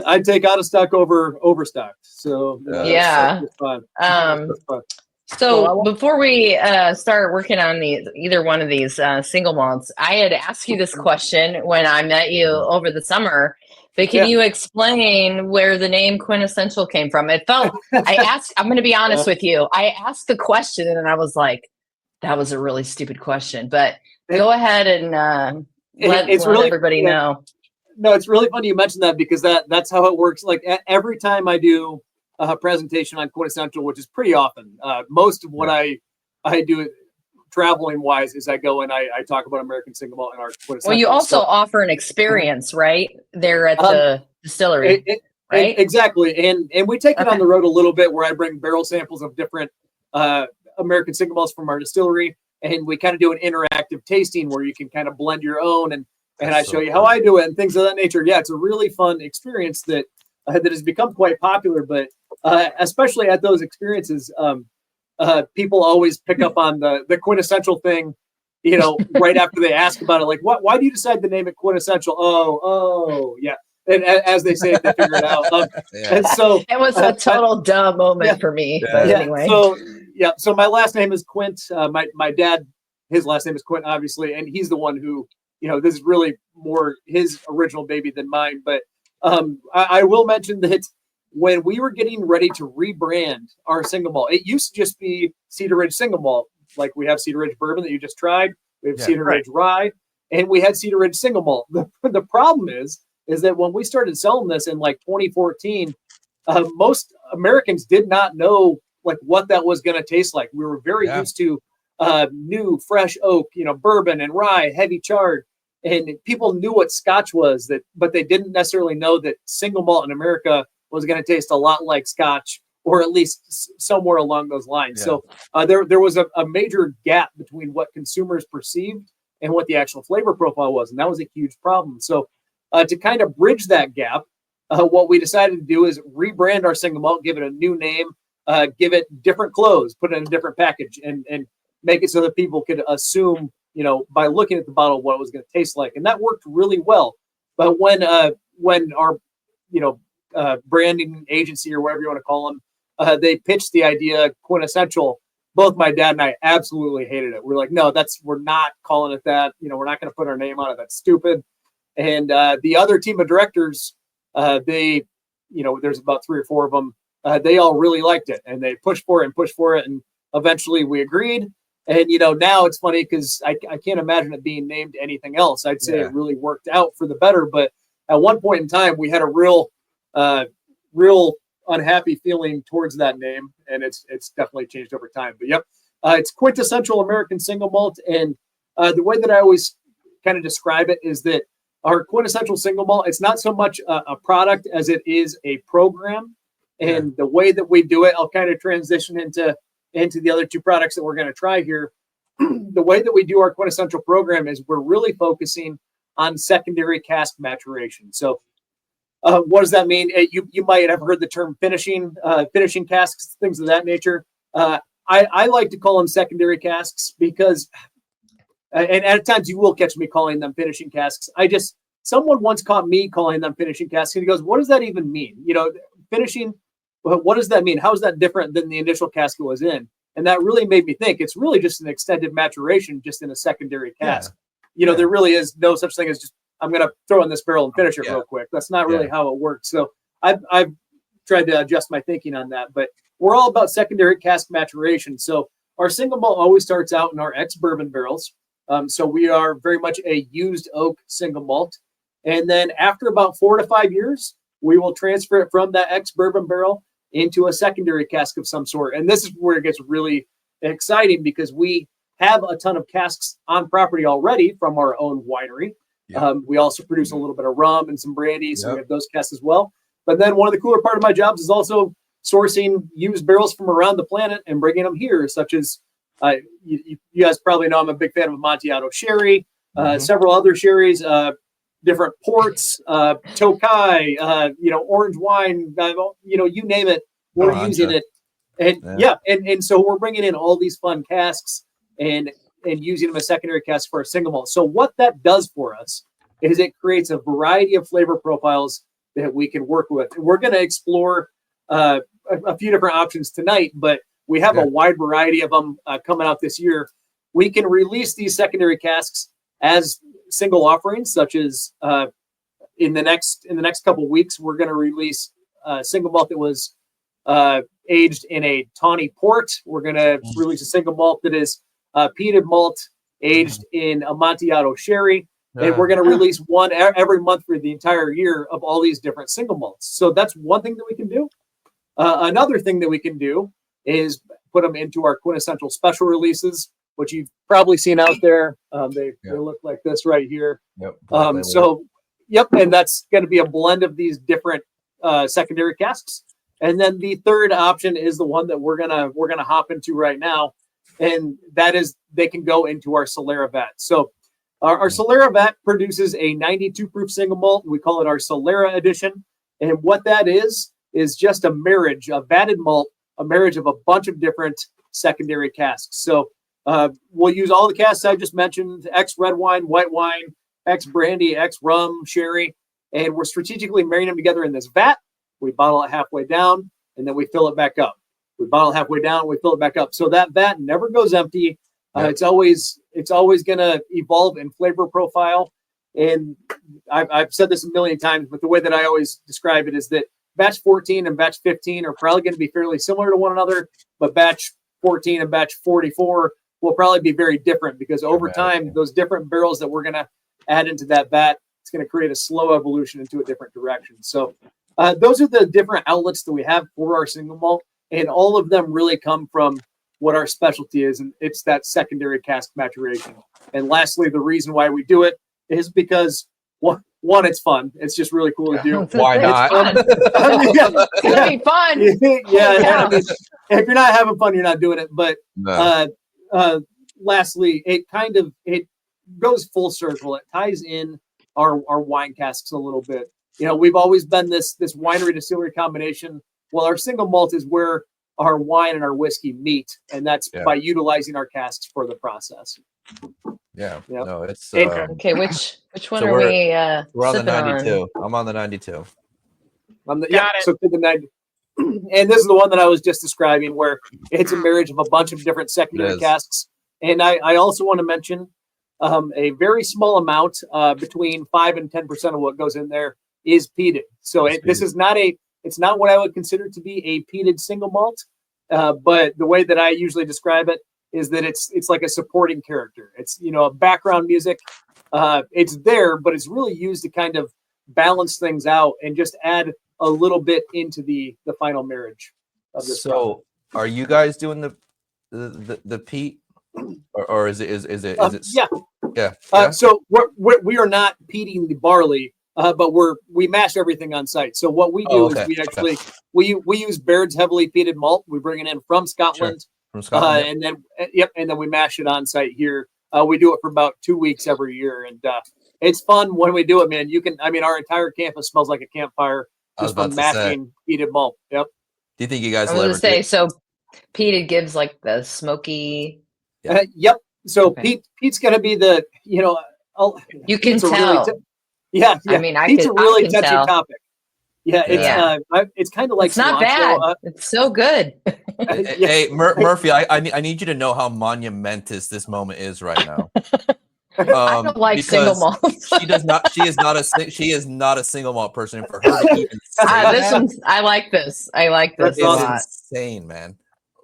I'd take out of stock over overstocked. So yeah. that's fun. So before we start working on either one of these single malts, I had asked you this question when I met you over the summer. But can you explain where the name Quintessential came from? It felt, I'm going to be honest with you. I asked the question and I was like, that was a really stupid question. But go ahead and let everybody know. No, it's really funny you mentioned that because that's how it works. Like every time I do a presentation on Quintessential, which is pretty often, most of what I do traveling wise is I go and I talk about American Single Malt and our Quintessential. Well, you also offer an experience, right? There at the distillery, right? Exactly. And we take it on the road a little bit where I bring barrel samples of different American Single Malts from our distillery. And we kind of do an interactive tasting where you can kind of blend your own and I show you how I do it and things of that nature. Yeah, it's a really fun experience that has become quite popular. But especially at those experiences, people always pick up on the quintessential thing, right after they ask about it. Like, why do you decide to name it Quintessential? Oh, yeah. And as they say, they figure it out. And so it was a total dumb moment for me. But anyway. So my last name is Quint. My dad, his last name is Quint, obviously, and he's the one who, this is really more his original baby than mine. But I will mention that when we were getting ready to rebrand our single malt, it used to just be Cedar Ridge Single Malt. Like we have Cedar Ridge Bourbon that you just tried. We have Cedar Ridge Rye, and we had Cedar Ridge Single Malt. The problem is that when we started selling this in like 2014, most Americans did not know like what that was going to taste like. We were very used to new, fresh oak, bourbon and rye, heavy charred. And people knew what Scotch was, but they didn't necessarily know that single malt in America was going to taste a lot like Scotch, or at least somewhere along those lines. Yeah. So there was a major gap between what consumers perceived and what the actual flavor profile was, and that was a huge problem. So to kind of bridge that gap, what we decided to do is rebrand our single malt, give it a new name, give it different clothes, put it in a different package, and make it so that people could assume, by looking at the bottle, what it was going to taste like. And that worked really well. But when our, branding agency or whatever you want to call them, they pitched the idea Quintessential, both my dad and I absolutely hated it. We're like, no, we're not calling it that. We're not going to put our name on it. That's stupid. And the other team of directors, they, there's about 3 or 4 of them. They all really liked it, and they pushed for it, and eventually we agreed. And now it's funny because I can't imagine it being named anything else. I'd say it really worked out for the better, but at one point in time we had a real unhappy feeling towards that name, and it's definitely changed over time. But it's Quintessential American Single Malt, and the way that I always kind of describe it is that our Quintessential Single Malt, it's not so much a product as it is a program. And the way that we do it, I'll kind of transition into the other 2 products that we're going to try here. The way that we do our Quintessential program is we're really focusing on secondary cask maturation. So what does that mean? You might have heard the term finishing casks, things of that nature. I like to call them secondary casks because, and at times you will catch me calling them finishing casks. Someone once caught me calling them finishing casks, and he goes, what does that even mean? Finishing, what does that mean? How is that different than the initial cask it was in? And that really made me think it's really just an extended maturation just in a secondary cask. There really is no such thing as just, I'm going to throw in this barrel and finish it real quick. That's not really how it works. So I've tried to adjust my thinking on that, but we're all about secondary cask maturation. So our single malt always starts out in our ex-bourbon barrels. So we are very much a used oak single malt. And then after about 4 to 5 years, we will transfer it from that ex-bourbon barrel into a secondary cask of some sort. And this is where it gets really exciting because we have a ton of casks on property already from our own winery. We also produce a little bit of rum and some brandy, so we have those casks as well. But then one of the cooler part of my jobs is also sourcing used barrels from around the planet and bringing them here, such as you guys probably know I'm a big fan of Amontillado sherry, several other sherries. different ports, Tokai, orange wine, you name it, we're using it. And so we're bringing in all these fun casks and using them as secondary casks for a single malt. So what that does for us is it creates a variety of flavor profiles that we can work with. We're going to explore a few different options tonight, but we have a wide variety of them coming out this year. We can release these secondary casks as single offerings, such as in the next couple of weeks, we're going to release a single malt that was aged in a tawny port. We're going to release a single malt that is peated malt aged in Amontillado sherry. And we're going to release one every month for the entire year of all these different single malts. So that's one thing that we can do. Another thing that we can do is put them into our quintessential special releases, which you've probably seen out there. They look like this right here. And that's going to be a blend of these different secondary casks. And then the third option is the one that we're gonna hop into right now, and that is they can go into our Solera vat. So our Solera vat produces a 92 proof single malt. We call it our Solera edition, and what that is just a marriage, a vatted malt, a marriage of a bunch of different secondary casks. So we'll use all the casks I just mentioned: X red wine, white wine, X brandy, X rum, sherry, and we're strategically marrying them together in this vat. We bottle it halfway down, and then we fill it back up. We bottle it halfway down, we fill it back up. So that vat never goes empty. It's always going to evolve in flavor profile. And I've said this a million times, but the way that I always describe it is that batch 14 and batch 15 are probably going to be fairly similar to one another, but batch 14 and batch 44 will probably be very different because over time, those different barrels that we're going to add into that vat, it's going to create a slow evolution into a different direction. So those are the different outlets that we have for our single malt, and all of them really come from what our specialty is, and it's that secondary cask maturation. And lastly, the reason why we do it is because one, it's fun. It's just really cool to do. Why not? It's gonna be fun. I mean, if you're not having fun, you're not doing it. But lastly, it goes full circle. It ties in our wine casks a little bit. We've always been this winery distillery combination. Well, our single malt is where our wine and our whiskey meet, and that's by utilizing our casks for the process. No, it's okay. Which one are we? We're on the 92. I'm on the 92. So to the 90. And this is the one that I was just describing, where it's a marriage of a bunch of different secondary casks. And I also want to mention a very small amount, between 5 and 10% of what goes in there is peated. So this is not it's not what I would consider to be a peated single malt. But the way that I usually describe it is that it's like a supporting character. It's, a background music. It's there, but it's really used to kind of balance things out and just add a little bit into the final marriage of this. So are you guys doing the peat? Or is it? So we are not peating the barley, but we mash everything on site. So what we do is we actually we use Baird's heavily peated malt. We bring it in from Scotland, and then we mash it on site here. We do it for about 2 weeks every year, and it's fun when we do it, man. Our entire campus smells like a campfire just from mashing peated malt. Yep. Do you think you guys? I was going to say, so peated gives like the smoky. Yep. So Pete's going to be the, you can tell. Yeah. I mean, Pete's a really touchy tell. topic. Yeah. It's kind of like it's not bad. It's so good. Hey, Murphy, I need you to know how monumentous this moment is right now. I don't like single malt. She does not. She is not a single malt person. For her to even say this one's. I like this. I like this a lot. Insane, man.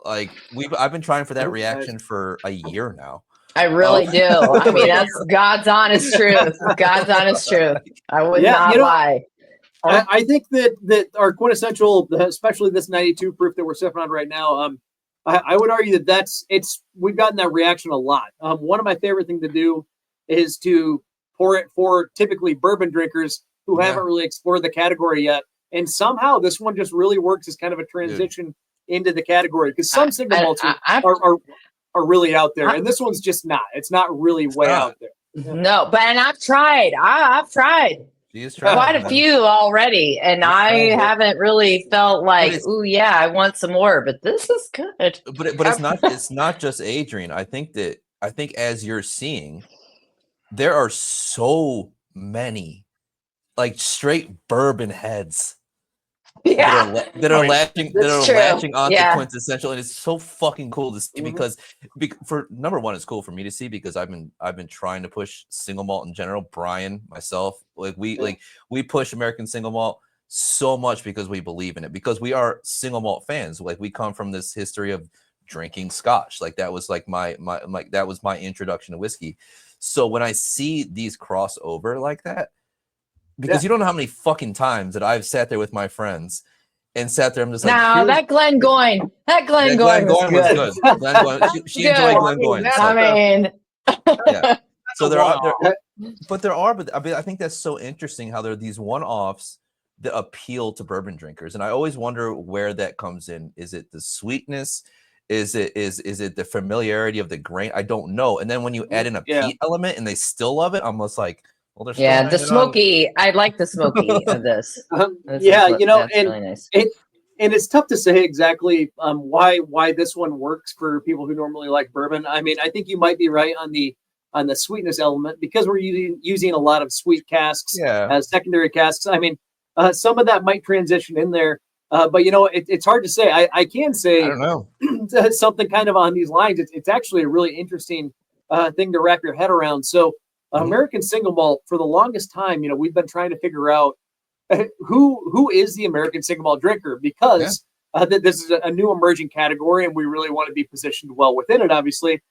Like I've been trying for that reaction for a year now. I really do. I mean, that's God's honest truth. God's honest truth. I would not lie. I think that our quintessential, especially this 92 proof that we're sipping on right now, I would argue that we've gotten that reaction a lot. One of my favorite things to do is to pour it for typically bourbon drinkers who haven't really explored the category yet. And somehow this one just really works as kind of a transition into the category, because some single malts are really out there, and this one's just not. It's not really out there. No, but and I've tried. I've tried. She's tried Quite a few already, and I haven't really felt like, ooh, yeah, I want some more. But this is good. But it's not just Adrian. I think as you're seeing, there are so many like straight bourbon heads that are latching onto quintessential, and it's so fucking cool to see because for number one, it's cool for me to see because I've been trying to push single malt in general. Brian, myself, we push American single malt so much because we believe in it, because we are single malt fans. Like, we come from this history of drinking Scotch. Like, that was like my that was my introduction to whiskey. So when I see these cross over like that, because you don't know how many fucking times that I've sat there with my friends and sat there. I'm just like, no, that Glengoyne was good. Glengoyne, she enjoyed Glengoyne. I mean, yeah. So there are, but I think that's so interesting how there are these one-offs that appeal to bourbon drinkers, and I always wonder where that comes in. Is it the sweetness? Is it the familiarity of the grain? I don't know. And then when you add in a peat element and they still love it, I'm almost like, well, the smoky. I like the smoky of this. That's really nice. And it's tough to say exactly why this one works for people who normally like bourbon. I mean, I think you might be right on the sweetness element because we're using a lot of sweet casks as secondary casks. I mean, some of that might transition in there, but it's hard to say. I can say, I don't know, something kind of on these lines. It's actually a really interesting thing to wrap your head around. So. American single malt, for the longest time, we've been trying to figure out who is the American single malt drinker, because this is a new emerging category and we really want to be positioned well within it, obviously.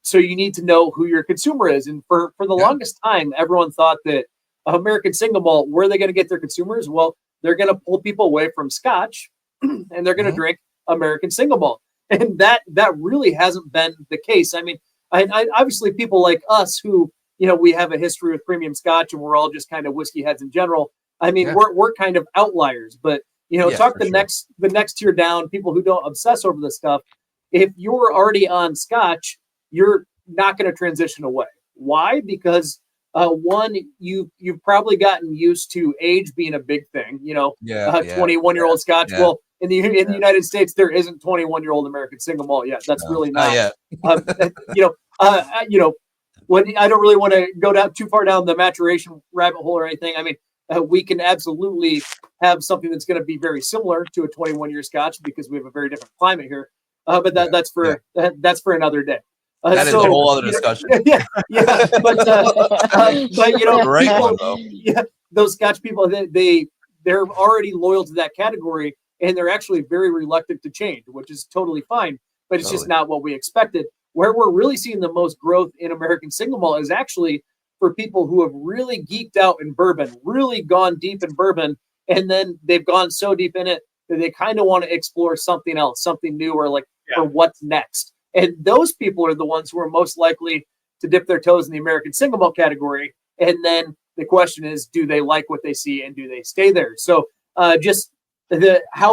So you need to know who your consumer is. And for the longest time, everyone thought that American single malt, where are they going to get their consumers? Well, they're going to pull people away from Scotch and they're going to drink American single malt. And that really hasn't been the case. I mean, I obviously people like us who, we have a history with premium Scotch and we're all just kind of whiskey heads in general. I mean, we're kind of outliers, but talk the next tier down, people who don't obsess over this stuff. If you're already on Scotch, you're not going to transition away. Why? Because one, you've probably gotten used to age being a big thing. 21-year-old Scotch. Yeah. Well, in the United States, there isn't 21-year-old American single malt yet. That's really not. When I don't really want to go down too far down the maturation rabbit hole or anything. I mean, we can absolutely have something that's going to be very similar to a 21-year Scotch because we have a very different climate here. But that's for another day. That is a whole other discussion. But those Scotch people, they're already loyal to that category, and they're actually very reluctant to change, which is totally fine. But it's just not what we expected. Where we're really seeing the most growth in American single malt is actually for people who have really geeked out in bourbon, really gone deep in bourbon, and then they've gone so deep in it that they kind of want to explore something else, something new, or what's next. And those people are the ones who are most likely to dip their toes in the American single malt category. And then the question is, do they like what they see and do they stay there? So how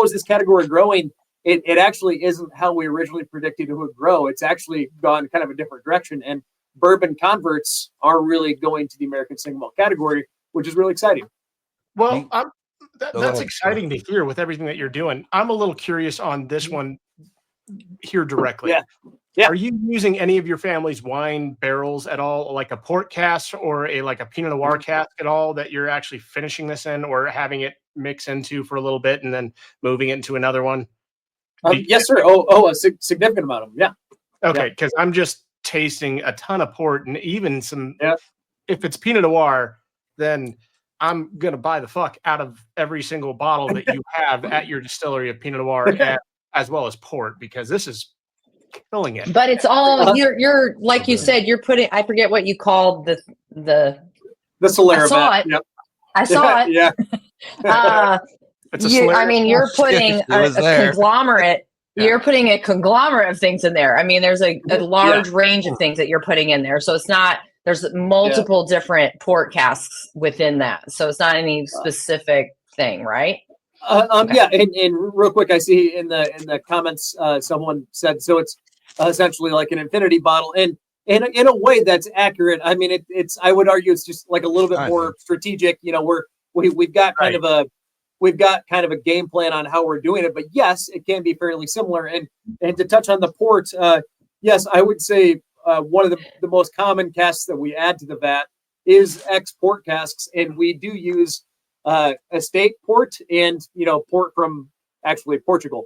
is this category growing? It actually isn't how we originally predicted it would grow. It's actually gone kind of a different direction. And bourbon converts are really going to the American single malt category, which is really exciting. Well, that's exciting to hear with everything that you're doing. I'm a little curious on this one here directly. Yeah. Are you using any of your family's wine barrels at all, like a port cask or a Pinot Noir cask at all, that you're actually finishing this in or having it mix into for a little bit and then moving it into another one? Yes, sir. A significant amount of them. Yeah. Okay, because I'm just tasting a ton of port and even some. Yeah. If it's Pinot Noir, then I'm gonna buy the fuck out of every single bottle that you have at your distillery of Pinot Noir, as well as port, because this is killing it. But it's all you're like you said. You're putting. I forget what you called the Solera. I saw it. Yep. I saw it. Yeah. You're putting a conglomerate. Yeah. You're putting a conglomerate of things in there. I mean, there's a large range of things that you're putting in there. So it's not, there's multiple different port casks within that. So it's not any specific thing, right? Yeah. And real quick, I see in the comments, someone said, so it's essentially like an infinity bottle. And in a way that's accurate. I mean, it's I would argue it's just like a little bit more strategic. You know, we've got kind of a game plan on how we're doing it. But yes, it can be fairly similar. And to touch on the port, yes, I would say one of the most common casks that we add to the vat is export casks, and we do use estate port and port from actually Portugal.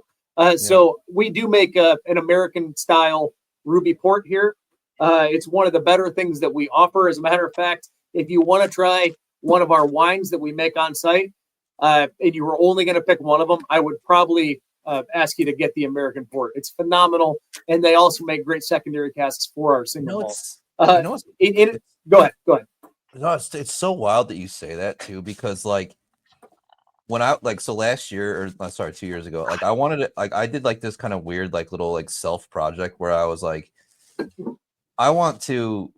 So we do make an American style ruby port here. It's one of the better things that we offer. As a matter of fact, if you want to try one of our wines that we make on site, and you were only going to pick one of them, I would probably ask you to get the American port. It's phenomenal, and they also make great secondary casks for our single malt. Go ahead. No, it's so wild that you say that too, because like when so last year, or sorry, 2 years ago, like I wanted to, like I did like this kind of weird like little like self project where I was like, I want to,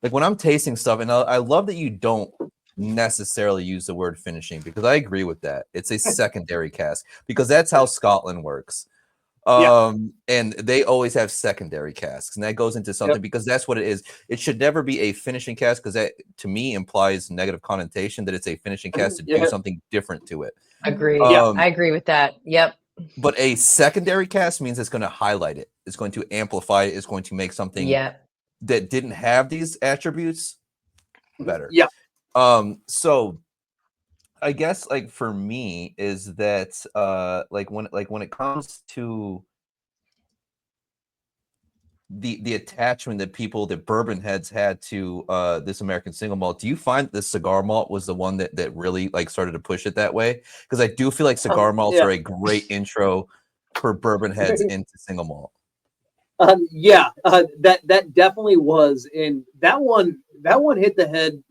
like when I'm tasting stuff, and I love that you don't necessarily use the word finishing, because I agree with that. It's a secondary cask, because that's how Scotland works. And they always have secondary casks, and that goes into something because that's what it is. It should never be a finishing cask, because that to me implies negative connotation that it's a finishing cask to do something different to it. Agree. I agree with that. Yep. But a secondary cask means it's going to highlight it. It's going to amplify it. It's going to make something that didn't have these attributes better. Yeah. So I guess like for me is that like when it comes to the attachment that bourbon heads had to this American single malt, do you find the cigar malt was the one that really like started to push it that way? Because I do feel like cigar malts are a great intro for bourbon heads into single malt. That definitely was, and that one hit the head.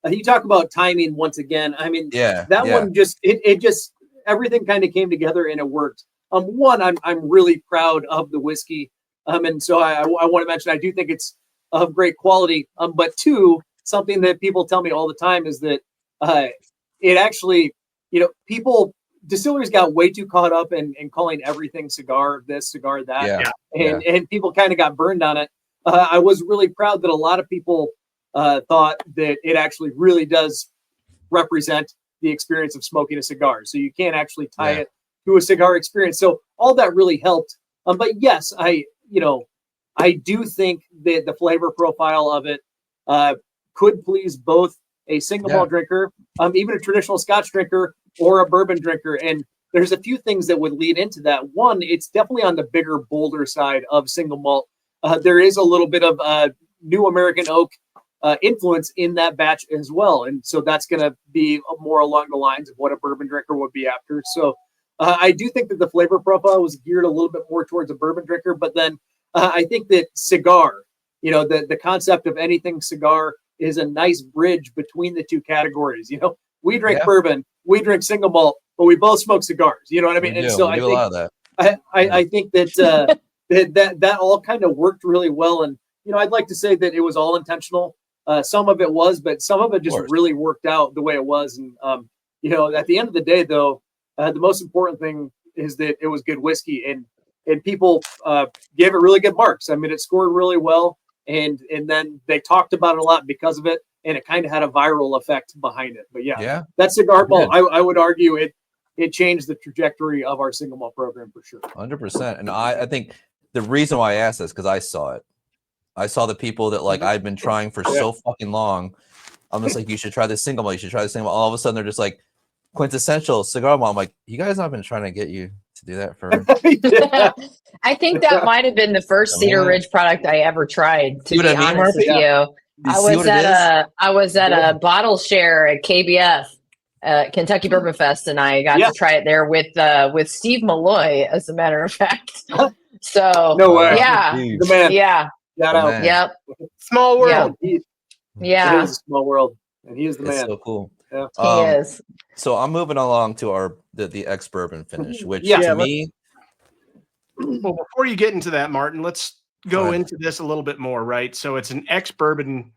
You talk about timing once again. I mean, one just it just everything kind of came together and it worked. One, I'm really proud of the whiskey, and so I want to mention I do think it's of great quality. But two, something that people tell me all the time is that it actually, distillers got way too caught up in calling everything cigar this, cigar that, and people kind of got burned on it. I was really proud that a lot of people thought that it actually really does represent the experience of smoking a cigar. So you can't actually tie it to a cigar experience. So all that really helped. But yes, I do think that the flavor profile of it could please both a single malt drinker, even a traditional Scotch drinker, or a bourbon drinker. And there's a few things that would lead into that. One, it's definitely on the bigger, bolder side of single malt. There is a little bit of new American oak influence in that batch as well. And so that's going to be more along the lines of what a bourbon drinker would be after. So I do think that the flavor profile was geared a little bit more towards a bourbon drinker. But then I think that cigar, the concept of anything cigar is a nice bridge between the two categories. We drink bourbon, we drink single malt, but we both smoke cigars. You know what I mean? And so I think that that all kind of worked really well. And, I'd like to say that it was all intentional. Some of it was, but some of it just really worked out the way it was. And, at the end of the day, though, the most important thing is that it was good whiskey, and people gave it really good marks. I mean, it scored really well, and then they talked about it a lot because of it, and it kind of had a viral effect behind it. But that cigar malt, I would argue it changed the trajectory of our single malt program for sure. 100%. And I think the reason why I asked this because I saw it. I saw the people that like I've been trying for so fucking long. I'm just like, you should try this single malt. You should try this single malt. All of a sudden, they're just like quintessential cigar malt. I'm like, you guys not been trying to get you to do that for. I think that might have been the first Cedar Ridge product I ever tried. To be honest with you, I was at a bottle share at KBF, Kentucky Bourbon Fest, and I got to try it there with Steve Malloy, as a matter of fact. So no way, the man, shout out. Yep. Small world. It is a small world, and he is the man. So cool. Yeah. He is. So I'm moving along to the ex bourbon finish, which to me. Well, before you get into that, Martin, let's go into this a little bit more, right? So it's an ex bourbon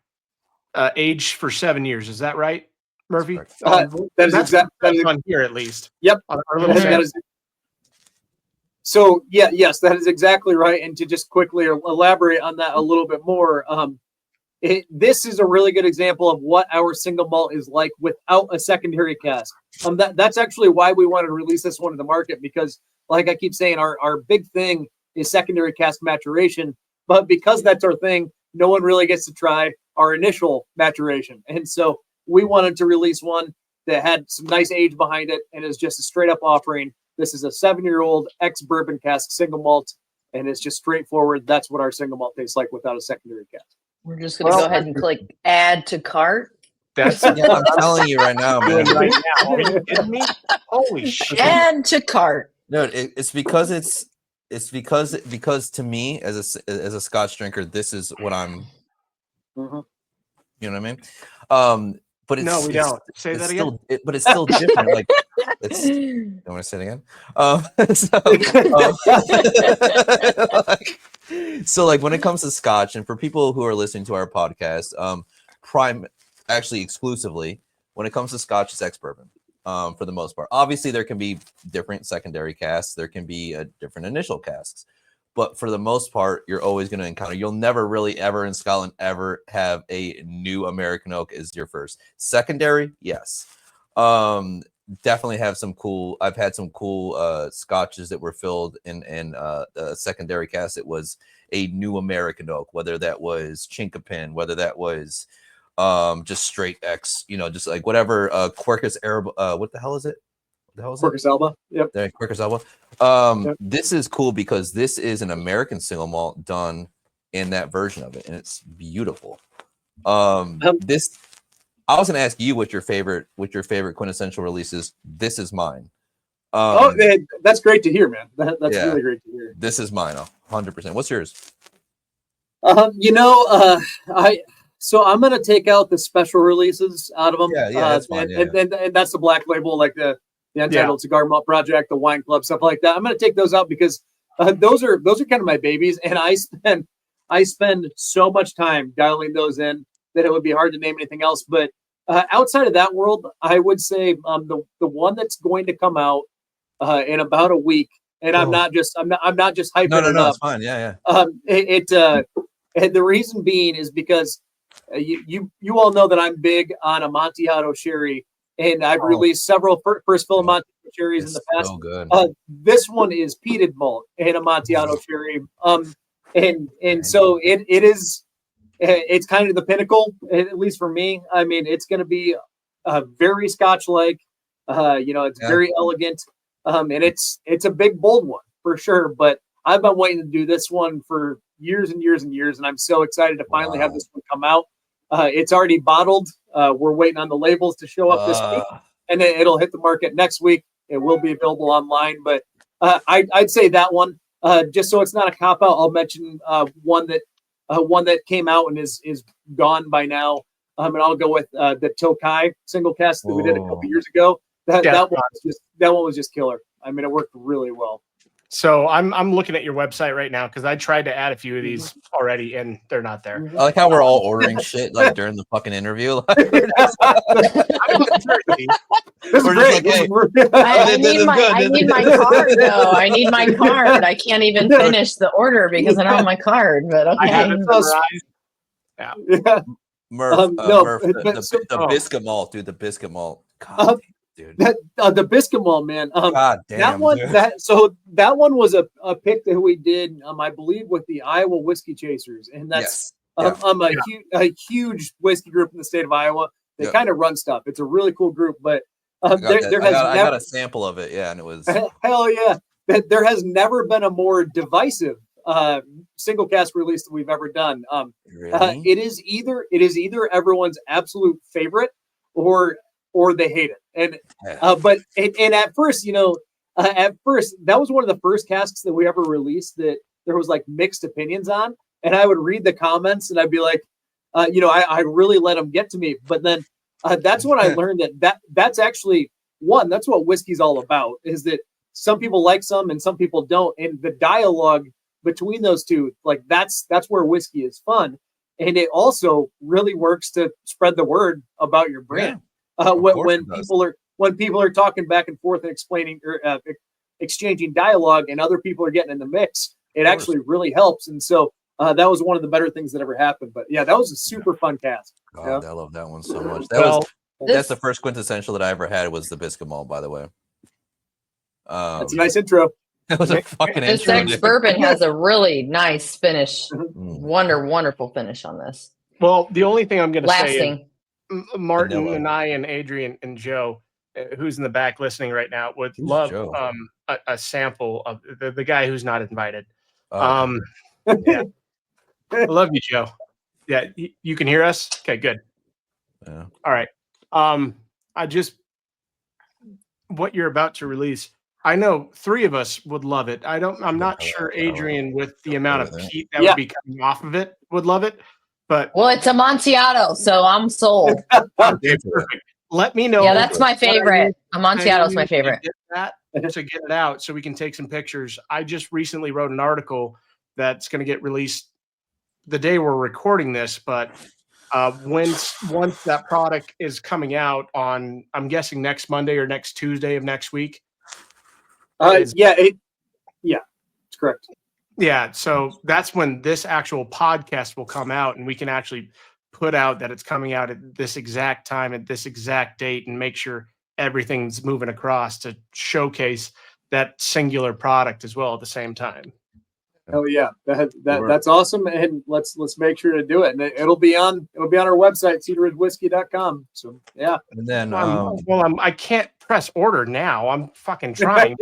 aged for 7 years. Is that right, Murphy? That is exactly on here, at least. Yep. On our little So yes, that is exactly right. And to just quickly elaborate on that a little bit more, this is a really good example of what our single malt is like without a secondary cask. That's actually why we wanted to release this one to the market, because like I keep saying, our big thing is secondary cask maturation. But because that's our thing, no one really gets to try our initial maturation. And so we wanted to release one that had some nice age behind it and is just a straight up offering. This is a 7-year-old ex-bourbon cask single malt, and it's just straightforward. That's what our single malt tastes like without a secondary cask. We're just going to go ahead and click add to cart. That's I'm telling you right now, man. right now. Are you kidding me? Holy shit. Add to cart. No, it's because to me as a Scotch drinker, this is what I'm. Mm-hmm. You know what I mean? But no, we don't. Say that again. But it's still different. Like, don't want to say it again. So like when it comes to Scotch, and for people who are listening to our podcast, exclusively when it comes to Scotch, it's ex-bourbon. For the most part, obviously there can be different secondary casks. There can be different initial casks. But for the most part, you're always going to encounter, you'll never really ever in Scotland ever have a new American oak as your first. Secondary, yes. Definitely have some cool, I've had some cool scotches that were filled in secondary casks. It was a new American oak, whether that was Chinkapin, whether that was just straight X, just like whatever, Quercus Arab, what the hell is it? Quercus Alba. Yep. Quercus Alba. Yep. This is cool because this is an American single malt done in that version of it, and it's beautiful. This, I was gonna ask you what your favorite quintessential release is. This is mine. That's great to hear, man. That's really great to hear. This is mine, 100%. What's yours? So I'm gonna take out the special releases out of them. Yeah, that's fine. And that's the black label, like the Untitled Cigar Malt Project, the Wine Club, stuff like that. I'm going to take those out because those are kind of my babies, and I spend so much time dialing those in that it would be hard to name anything else. But outside of that world, I would say the one that's going to come out in about a week, and I'm not just hyping it up. No, it's fine. Yeah. The reason being is because you all know that I'm big on Amontillado sherry. And I've released several first fill Amontillado cherries in the past. So good. This one is peated malt and Amontillado cherry. And so it is. It's kind of the pinnacle, at least for me. I mean, it's going to be very Scotch-like. It's very elegant, and it's a big, bold one for sure. But I've been waiting to do this one for years and years and years, and I'm so excited to finally have this one come out. It's already bottled. We're waiting on the labels to show up this week, and then it'll hit the market next week. It will be available online, but I'd say that one, just so it's not a cop out. I'll mention one that came out and is gone by now. And I'll go with the Tokai single cast that we did a couple years ago. That one was just killer. I mean, it worked really well. So I'm looking at your website right now because I tried to add a few of these already and they're not there. I like how we're all ordering shit like during the fucking interview. I need my card though. I need my card. I can't even finish the order because I don't have my card. But okay. Murph, the biscuit malt, dude. The biscuit malt. God, dude. The biscuit malt, man. God damn. That one. Dude. That one was a pick that we did. I believe with the Iowa Whiskey Chasers, and that's a huge whiskey group in the state of Iowa. They kind of run stuff. It's a really cool group, but I got a sample of it. Yeah, and it was hell yeah. There has never been a more divisive single cast release that we've ever done. Really? It is either everyone's absolute favorite or they hate it. And but at first, that was one of the first casks that we ever released that there was like mixed opinions on. And I would read the comments and I'd be like, I really let them get to me. But then that's when I learned that's actually that's what whiskey's all about, is that some people like some and some people don't. And the dialogue between those two, like that's where whiskey is fun. And it also really works to spread the word about your brand. When people are talking back and forth and explaining exchanging dialogue and other people are getting in the mix, it actually really helps. And so that was one of the better things that ever happened. But yeah, that was a super fun cast. God, I love that one so much. That's the first quintessential that I ever had was the biscuit malt, by the way. That's a nice intro. That was a fucking this intro. This bourbon has a really nice finish. Wonderful finish on this. Well, the only thing I'm going to say is Martin and I and Adrian and Joe, who's in the back listening right now, would love a sample of the guy who's not invited. Yeah. I love you, Joe. Yeah, you can hear us? Okay, good. Yeah. All right. What you're about to release, I know 3 of us would love it. I'm not sure Adrian, with the amount of peat that would be coming off of it, would love it. But it's Amontillado, so I'm sold. Okay, perfect. Let me know. Yeah, that's my favorite. Amontillado is my favorite. To get it out so we can take some pictures. I just recently wrote an article that's going to get released the day we're recording this, but once that product is coming out on, I'm guessing next Monday or next Tuesday of next week. It's correct. Yeah, so that's when this actual podcast will come out, and we can actually put out that it's coming out at this exact time, at this exact date, and make sure everything's moving across to showcase that singular product as well at the same time. Oh yeah, that's awesome, and let's make sure to do it, and it'll be on our website, cedarridgewhiskey.com. So yeah, and then I can't press order now. I'm fucking trying.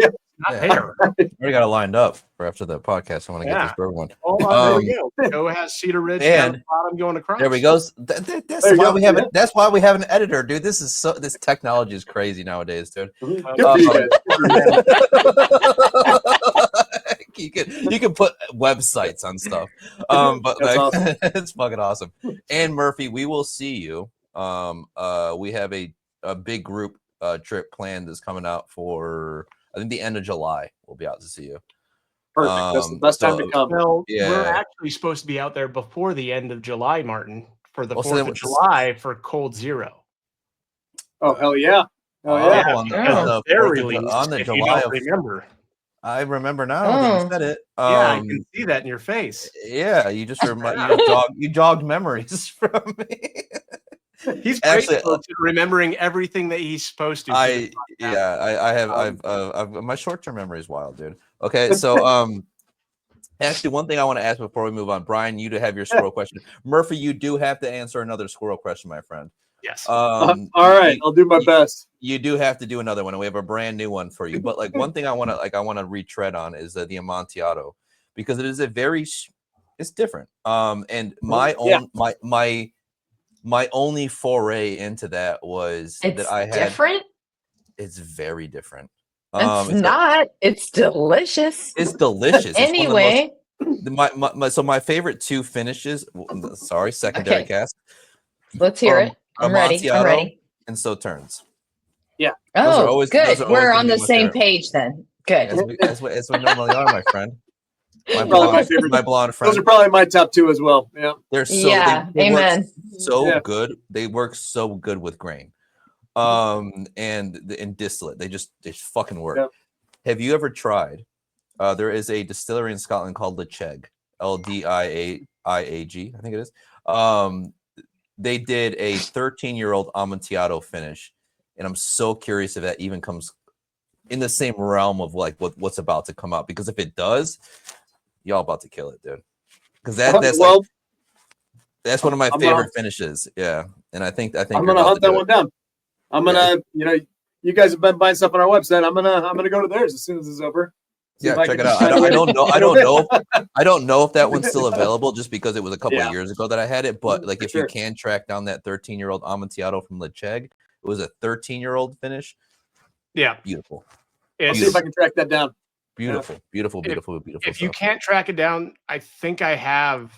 Not there. I already got it lined up for after the podcast. I want to get this bourbon one. Oh, there we go. Joe has Cedar Ridge down the bottom going across. There we go. That's why we have it. That's why we have an editor, dude. This technology is crazy nowadays, dude. You can put websites on stuff, but awesome. It's fucking awesome. And Murphy, we will see you. We have a big group trip planned that's coming out for, I think, the end of July. We'll be out to see you. Perfect. That's the best time to come. Well, we're actually supposed to be out there before the end of July, Martin, for the 4th of July for Cold Zero. Oh hell yeah! On the July of remember. I remember now that you said it. I can see that in your face. Yeah, you just you jogged memories from me. He's actually remembering everything that he's supposed to. I have my short-term memory is wild, dude. Okay, so actually, one thing I want to ask before we move on, Brian, you to have your squirrel question. Murphy, you do have to answer another squirrel question, my friend. Yes. All right, I'll do my best. You do have to do another one, and we have a brand new one for you. But one thing I want to retread on is the Amontillado, because it is it's different. And my only foray into that was that I had different. It's very different. It's delicious. It's delicious. Anyway, my favorite 2 finishes. Sorry, secondary cast. Let's hear it. I'm ready. And Sauternes. Yeah. Oh, good. We're on the same page then. Good. As we normally are, my friend. My blonde friend. Those are probably my top 2 as well. Yeah. They're so amen. So good. They work so good with grain. And distillate. They fucking work. Yep. Have you ever tried? There is a distillery in Scotland called Lecheg. Ldiaiag, I think it is. They did a 13-year-old Amontillado finish, and I'm so curious if that even comes in the same realm of what's about to come out. Because if it does, y'all about to kill it, dude. Because that's one of my favorite finishes. Yeah, and I think I'm gonna hunt that one down. I'm gonna, you guys have been buying stuff on our website. I'm gonna go to theirs as soon as it's over. Yeah, check it out. I don't know if that one's still available, just because it was a couple of years ago that I had it. But if you can track down that 13-year-old Amontillado from Lecheg, it was a 13-year-old finish. Yeah, beautiful. I'll see if I can track that down. Beautiful. If you can't track it down, I think I have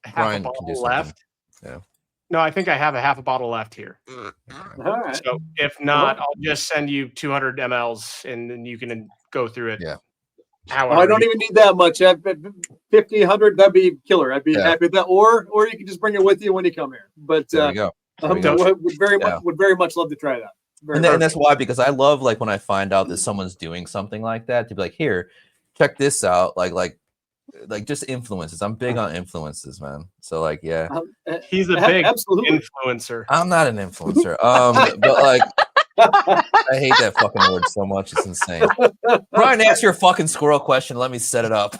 half a bottle left. Yeah. No, I think I have a half a bottle left here. All right. So if not, I'll just send you 200 mLs, and then you can go through it. Yeah. I don't even need that much. 50, 100, that'd be killer. I'd be happy with that. Or you can just bring it with you when you come here. But there we go. Would very much love to try that. And that's why, because I love like when I find out that someone's doing something like that, to be like, here, check this out, like just influences. I'm big on influences, man. So like, yeah, he's a big influencer. I'm not an influencer, but like, I hate that fucking word so much. It's insane. Brian, ask your fucking squirrel question. Let me set it up.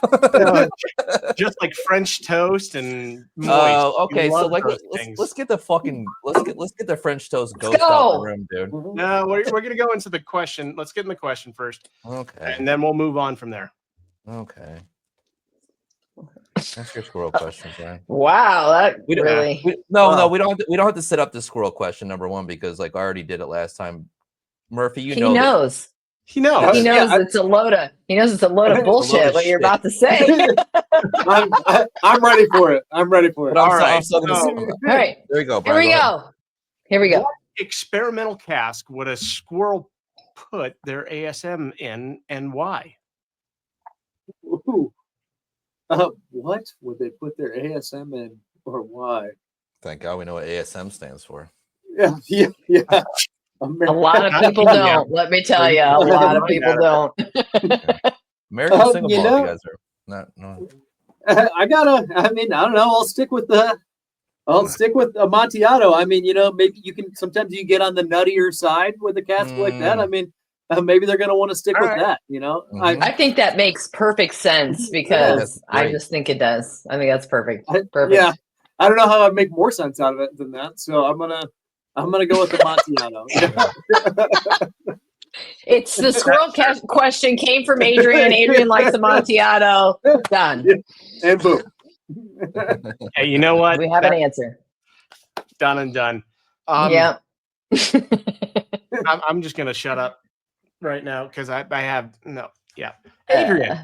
Just like French toast and okay. So like, let's get the fucking let's get the French toast ghost out the room, dude. No, we're gonna go into the question. Let's get in the question first. Okay. And then we'll move on from there. Okay. That's your squirrel question, Brian. Wow, we don't have to set up the squirrel question number one, because like I already did it last time. Murphy, he knows. He knows. He knows it's a load of bullshit. What you're about to say. I'm ready for it. I'm ready for it. All right. There we go. Brian, Here we go. What experimental cask would a squirrel put their ASM in, and why? Ooh. What would they put their ASM in, or why? Thank God we know what ASM stands for. Yeah. A lot of people don't. Let me tell you, a lot of people don't. American single malt, you guys are not. No. I don't know. I'll stick with Amontillado. I mean, maybe you can. Sometimes you get on the nuttier side with a cask like that. I mean, maybe they're going to want to stick with that. I think that makes perfect sense, because I just think it does. I think that's perfect. Perfect. Yeah, I don't know how I'd make more sense out of it than that. So I'm gonna go with the Amontillado. It's the squirrel question came from Adrian. Adrian likes Amontillado. Done. And boom. Hey, you know what? We have an answer. Done and done. Yeah. I'm just gonna shut up right now, because I have no. Yeah, Adrian.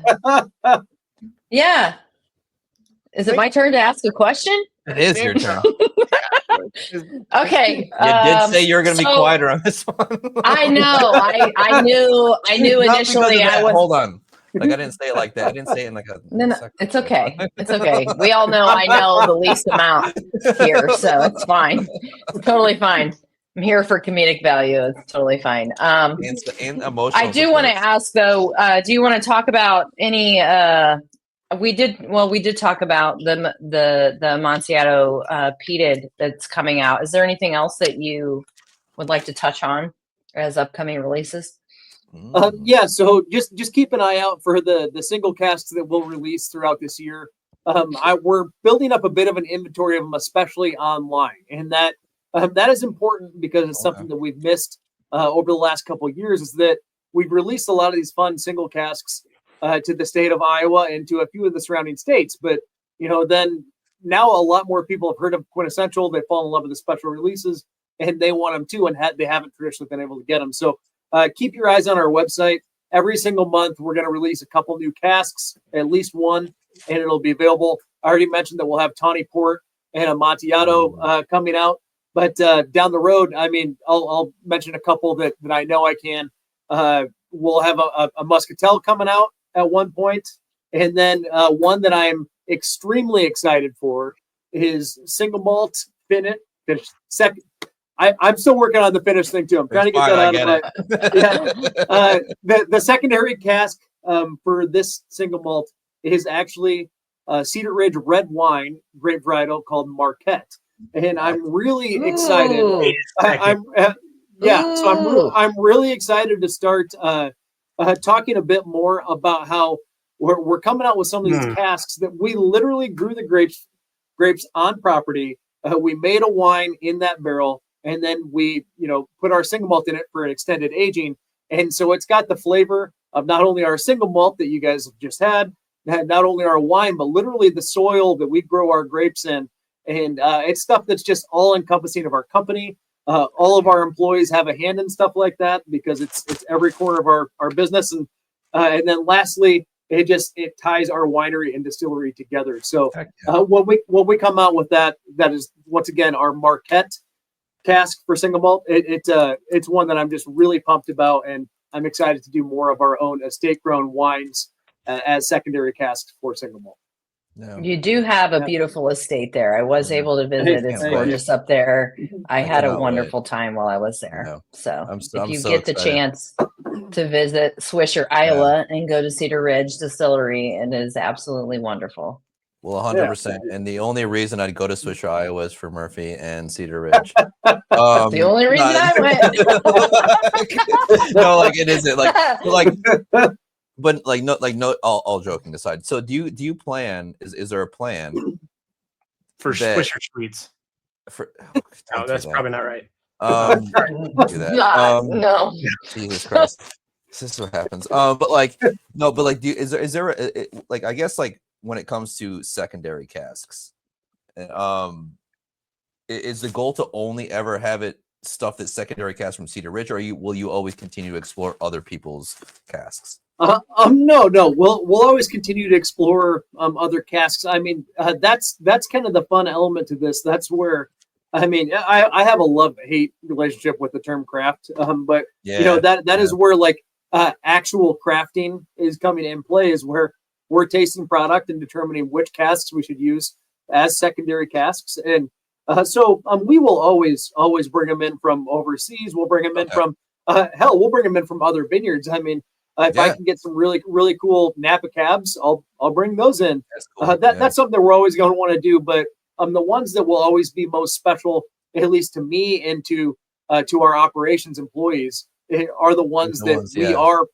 Yeah. Is it my turn to ask a question? It is your turn. Okay. You did say you were going to be quieter on this one. I know. I knew initially I was. Hold on. Like, I didn't say it like that. I didn't say it in like a. No, it's okay. It's okay. We all know I know the least amount here, so it's fine. It's totally fine. I'm here for comedic value. It's totally fine. And emotional. I do want to ask though. Do you want to talk about any? We did talk about the Amontillado peated that's coming out. Is there anything else that you would like to touch on as upcoming releases? Yeah, so just keep an eye out for the single casks that we'll release throughout this year. We're building up a bit of an inventory of them, especially online, and that is important because it's something that we've missed over the last couple of years. Is that we've released a lot of these fun single casks to the state of Iowa and to a few of the surrounding states, but then now a lot more people have heard of Quintessential. They fall in love with the special releases, and they want them too, and they haven't traditionally been able to get them. So keep your eyes on our website. Every single month, we're going to release a couple new casks, at least one, and it'll be available. I already mentioned that we'll have Tawny Port and Amontillado coming out, but down the road, I mean, I'll mention a couple that I know I can. We'll have a Muscatel coming out at one point, and then one that I'm extremely excited for is single malt finish second. I'm still working on the finish thing too. I'm trying to get that out of my the secondary cask for this single malt is actually Cedar Ridge red wine grape varietal called Marquette, and I'm really excited. So I'm really excited to start talking a bit more about how we're coming out with some of these casks that we literally grew the grapes on property. We made a wine in that barrel, and then we, put our single malt in it for an extended aging. And so it's got the flavor of not only our single malt that you guys have just had, not only our wine, but literally the soil that we grow our grapes in. And it's stuff that's just all encompassing of our company. All of our employees have a hand in stuff like that because it's every corner of our business. And then lastly, it ties our winery and distillery together. So when we come out with that is once again our Marquette cask for single malt. It's one that I'm just really pumped about, and I'm excited to do more of our own estate grown wines as secondary casks for single malt. No. You do have a beautiful estate there. I was able to visit. It's gorgeous up there. I had a wonderful time while I was there. So if you get the chance to visit Swisher, Iowa, and go to Cedar Ridge Distillery, it is absolutely wonderful. Well, 100%. And the only reason I'd go to Swisher, Iowa is for Murphy and Cedar Ridge. That's the only reason I went. No, like it isn't but no, all joking aside. So do you plan, is there a plan for Swisher treats? No, that's probably not right. Do that. No. Jesus Christ. This is what happens. Is there like, I guess, like, when it comes to secondary casks, is the goal to only ever have it stuff that's secondary cask from Cedar Ridge, or will you always continue to explore other people's casks? No. We'll always continue to explore other casks. I mean, that's kind of the fun element to this. That's where, I mean, I have a love-hate relationship with the term craft, but that is where, like, actual crafting is coming in play, is where we're tasting product and determining which casks we should use as secondary casks. And so we will always bring them in from overseas. We'll bring them in from we'll bring them in from other vineyards. I mean, if I can get some really cool Napa cabs, I'll bring those in. That's cool. That's something that we're always going to want to do. But the ones that will always be most special, at least to me and to our operations employees, are the ones they are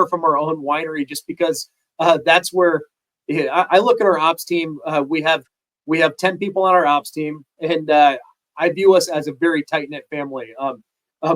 from our own winery, just because that's where I look at our ops team. We have 10 people on our ops team, and I view us as a very tight-knit family.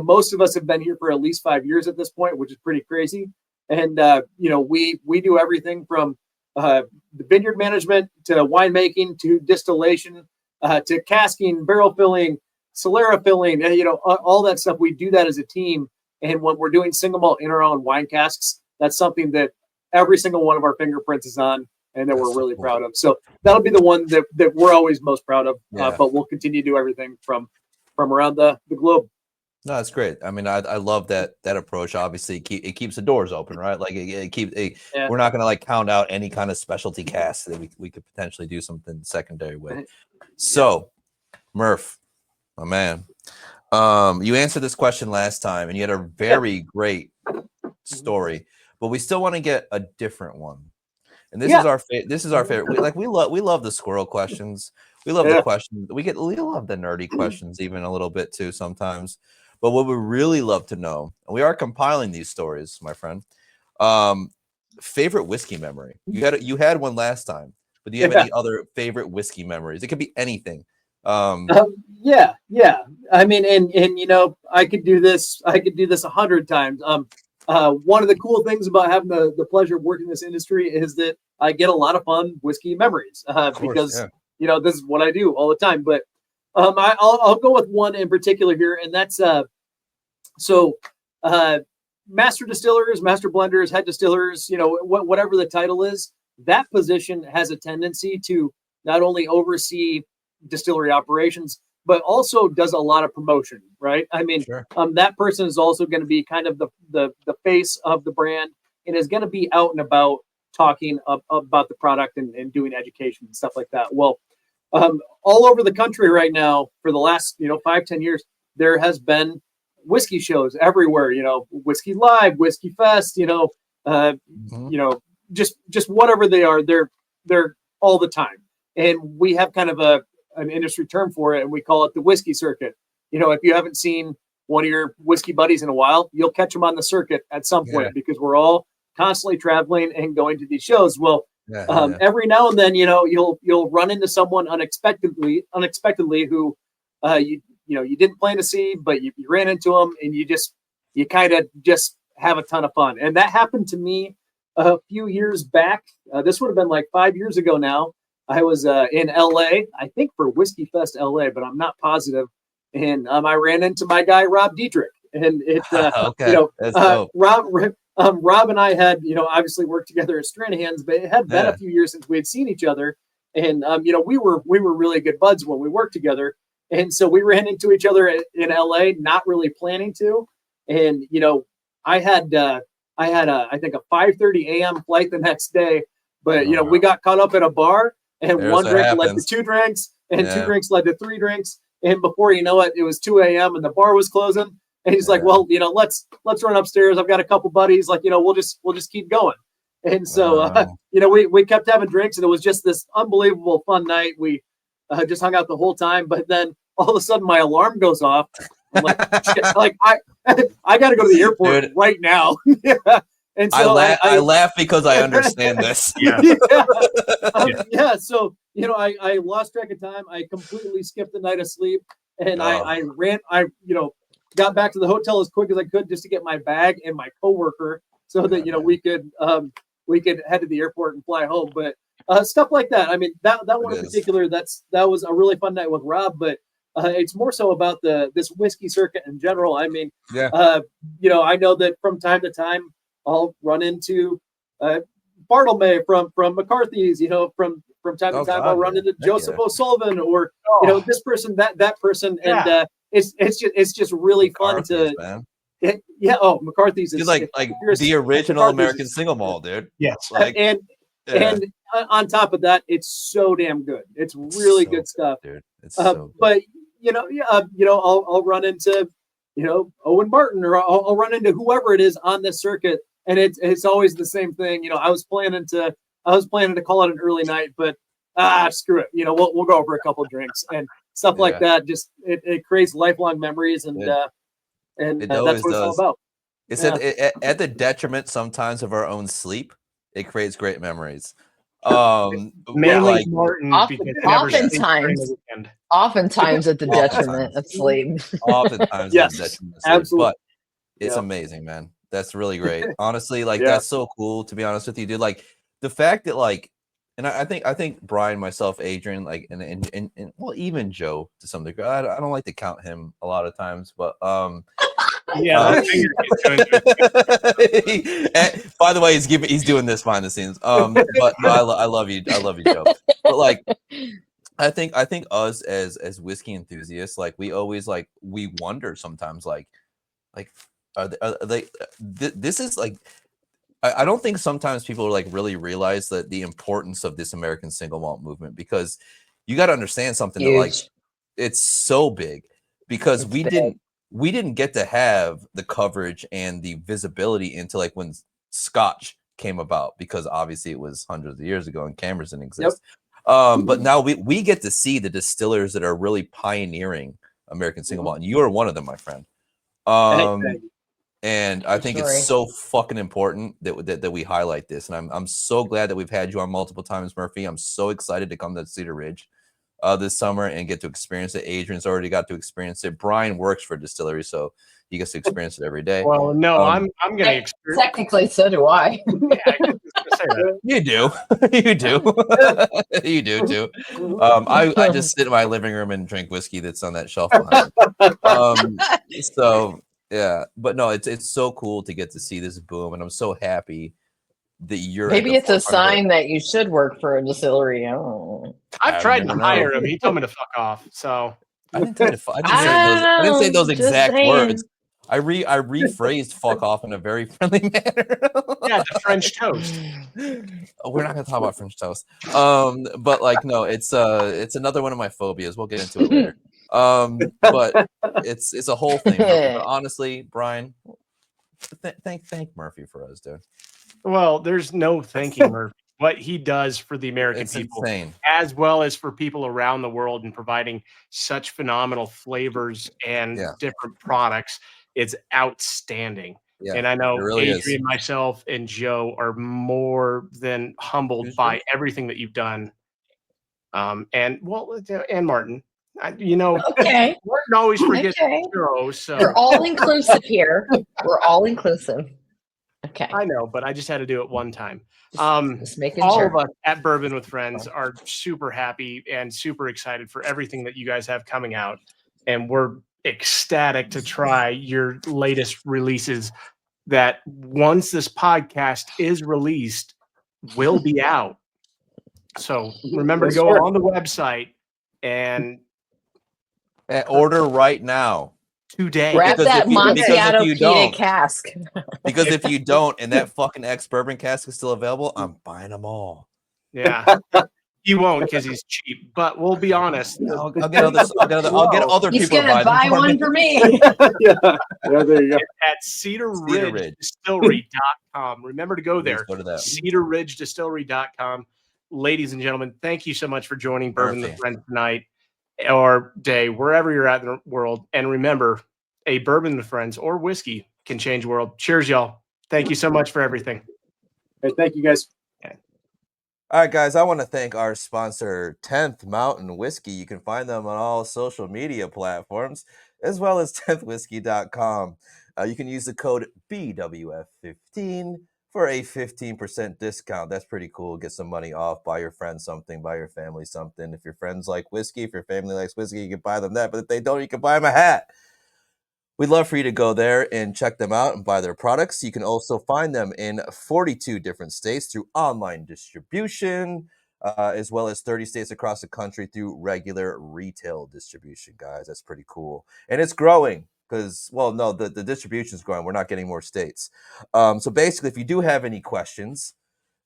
Most of us have been here for at least 5 years at this point, which is pretty crazy. And we do everything from the vineyard management to winemaking to distillation to casking, barrel filling, Solera filling, all that stuff. We do that as a team. And when we're doing single malt in our own wine casks, that's something that every single one of our fingerprints is on, and that we're really proud of. So that'll be the one that we're always most proud of. But we'll continue to do everything from around the globe. No, that's great. I mean, I love that approach. Obviously, it keeps the doors open, right? Like we're not going to like count out any kind of specialty cast that we could potentially do something secondary with. So, Murph, my man, you answered this question last time, and you had a very great story, but we still want to get a different one. And this is our favorite. We love the squirrel questions. We love the questions. We love the nerdy questions even a little bit too sometimes. But what we really love to know, and we are compiling these stories, my friend. Favorite whiskey memory. You had one last time, but do you have any other favorite whiskey memories? It could be anything. Yeah. I mean, and I could do this 100 times. One of the cool things about having the pleasure of working in this industry is that I get a lot of fun whiskey memories because this is what I do all the time. But I'll go with one in particular here, and that's master distillers, master blenders, head distillers, whatever the title is. That position has a tendency to not only oversee distillery operations, but also does a lot of promotion, right? I mean, that person is also going to be kind of the face of the brand, and is going to be out and about talking about the product and doing education and stuff like that. Well, all over the country right now for the last 5-10 years, there has been whiskey shows everywhere. Whiskey Live, Whiskey Fest. Just whatever they are, they're all the time. And we have kind of an industry term for it, and we call it the whiskey circuit. If you haven't seen one of your whiskey buddies in a while, you'll catch them on the circuit at some point because we're all constantly traveling and going to these shows. Well, every now and then, you'll run into someone unexpectedly who you didn't plan to see, but you ran into them, and you kind of just have a ton of fun. And that happened to me a few years back. This would have been like 5 years ago now. I was in LA, I think for Whiskey Fest LA, but I'm not positive. And I ran into my guy Rob Dietrich, and Rob and I had obviously worked together at Stranahan's, but it had been a few years since we had seen each other, and we were really good buds when we worked together, and so we ran into each other in LA, not really planning to, and I had I think a 5:30 a.m. flight the next day. But we got caught up at a bar, and There's one what drink led happens. to 2 drinks, and 2 drinks led to 3 drinks. And before you know it, it was 2 a.m. and the bar was closing. And he's like, "Well, let's run upstairs. I've got a couple buddies. Like, we'll just keep going." And so, we kept having drinks, and it was just this unbelievable fun night. We just hung out the whole time. But then all of a sudden, my alarm goes off. I'm like, shit, like I got to go to the airport right now. And so I laugh because I understand this. So I lost track of time. I completely skipped the night of sleep, and I ran. Got back to the hotel as quick as I could just to get my bag and my coworker, so that we could head to the airport and fly home. But stuff like that. I mean, that one in particular, that was a really fun night with Rob. But it's more so about this whiskey circuit in general. I mean, I know that from time to time I'll run into Bartlemay from McCarthy's. From time to time I'll run into Joseph O'Sullivan or this person, that person, and it's just really fun to. Man. McCarthy's is like the original American single malt, dude. Yes, and on top of that, it's so damn good. It's really good stuff, dude. It's but I'll run into Owen Martin, or I'll run into whoever it is on this circuit, and it's always the same thing. I was planning to call it an early night, but screw it. We'll go over a couple drinks and stuff like that. Just it creates lifelong memories, and that's what it's all about. It's at the detriment sometimes of our own sleep. It creates great memories. Mainly Martin, oftentimes at the detriment of sleep. Oftentimes yes, at the detriment of sleep. Absolutely. But it's amazing, man. That's really great. Honestly, that's so cool, to be honest with you, dude. Like the fact that and I think Brian, myself, Adrian, and well, even Joe to some degree. I don't like to count him a lot of times, but by the way, he's doing this behind the scenes. But no, I love you, Joe. But I think us as whiskey enthusiasts, we always we wonder sometimes are they this is I don't think sometimes people really realize the importance of this American single malt movement, because you got to understand something that it's so big, because we didn't get to have the coverage and the visibility into when Scotch came about, because obviously it was hundreds of years ago and cameras didn't exist. But now we get to see the distillers that are really pioneering American single malt, and you are one of them, my friend. And I think it's so fucking important that we highlight this. And I'm so glad that we've had you on multiple times, Murphy. I'm so excited to come to Cedar Ridge this summer and get to experience it. Adrian's already got to experience it. Brian works for a distillery, so he gets to experience it every day. Well, no, I'm going to experience. Technically, so do I. You do. You do. You do too. I just sit in my living room and drink whiskey that's on that shelf behind me. So yeah, but no, it's so cool to get to see this boom, and I'm so happy that you're. Maybe it's a sign that you should work for a distillery. I've tried to hire him. He told me to fuck off. So I didn't say those exact words. I rephrased "fuck off" in a very friendly manner. Yeah, the French toast. We're not gonna talk about French toast. But no, it's another one of my phobias. We'll get into it later. But it's a whole thing. But honestly, Brian, thank Murphy for us, dude. Well, there's no thanking Murphy. What he does for the American people, insane. As well as for people around the world, and providing such phenomenal flavors and different products, it's outstanding. Yeah, and I know really Adrian, myself, and Joe are more than humbled by everything that you've done. And Martin. Okay. Martin always forgets Joe, so we're all inclusive here. We're all inclusive. Okay. I know, but I just had to do it one time. Just making all sure. of us at Bourbon with Friends are super happy and super excited for everything that you guys have coming out, and we're ecstatic to try your latest releases that once this podcast is released will be out. So remember to go on the website and order right now. today. Grab Because that if you- because if Montiato you Pita don't- cask. Because if you don't, and that fucking ex-bourbon cask is still available, I'm buying them all. Yeah. He won't because he's cheap. But we'll be honest. I'll get other He's people to gonna buy them buy for one me. for me. Yeah, there you go. At cedarridgedistillery.com. Remember to go there. Go to that. cedarridgedistillery.com. Ladies and gentlemen, thank you so much for joining Bourbon the Murphy. Friends tonight or day, wherever you're at in the world. And remember, a Bourbon the Friends or whiskey can change the world. Cheers, y'all. Thank you so much for everything. Hey, thank you, guys. All right, guys, I want to thank our sponsor, 10th Mountain Whiskey. You can find them on all social media platforms, as well as 10thwhiskey.com. You can use the code BWF15 for a 15% discount. That's pretty cool. Get some money off. Buy your friends something. Buy your family something. If your friends like whiskey, if your family likes whiskey, you can buy them that. But if they don't, you can buy them a hat. We'd love for you to go there and check them out and buy their products. You can also find them in 42 different states through online distribution, as well as 30 states across the country through regular retail distribution, guys. That's pretty cool. And it's growing because, well, no, the distribution is growing. We're not getting more states. So basically, if you do have any questions,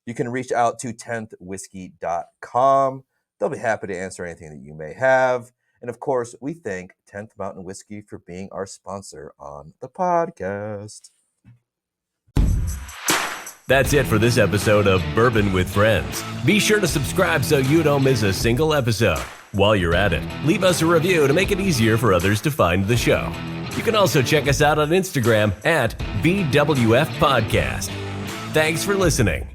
you can reach out to 10thwhiskey.com. They'll be happy to answer anything that you may have. And of course, we thank 10th Mountain Whiskey for being our sponsor on the podcast. That's it for this episode of Bourbon with Friends. Be sure to subscribe so you don't miss a single episode. While you're at it, leave us a review to make it easier for others to find the show. You can also check us out on Instagram at BWF Podcast. Thanks for listening.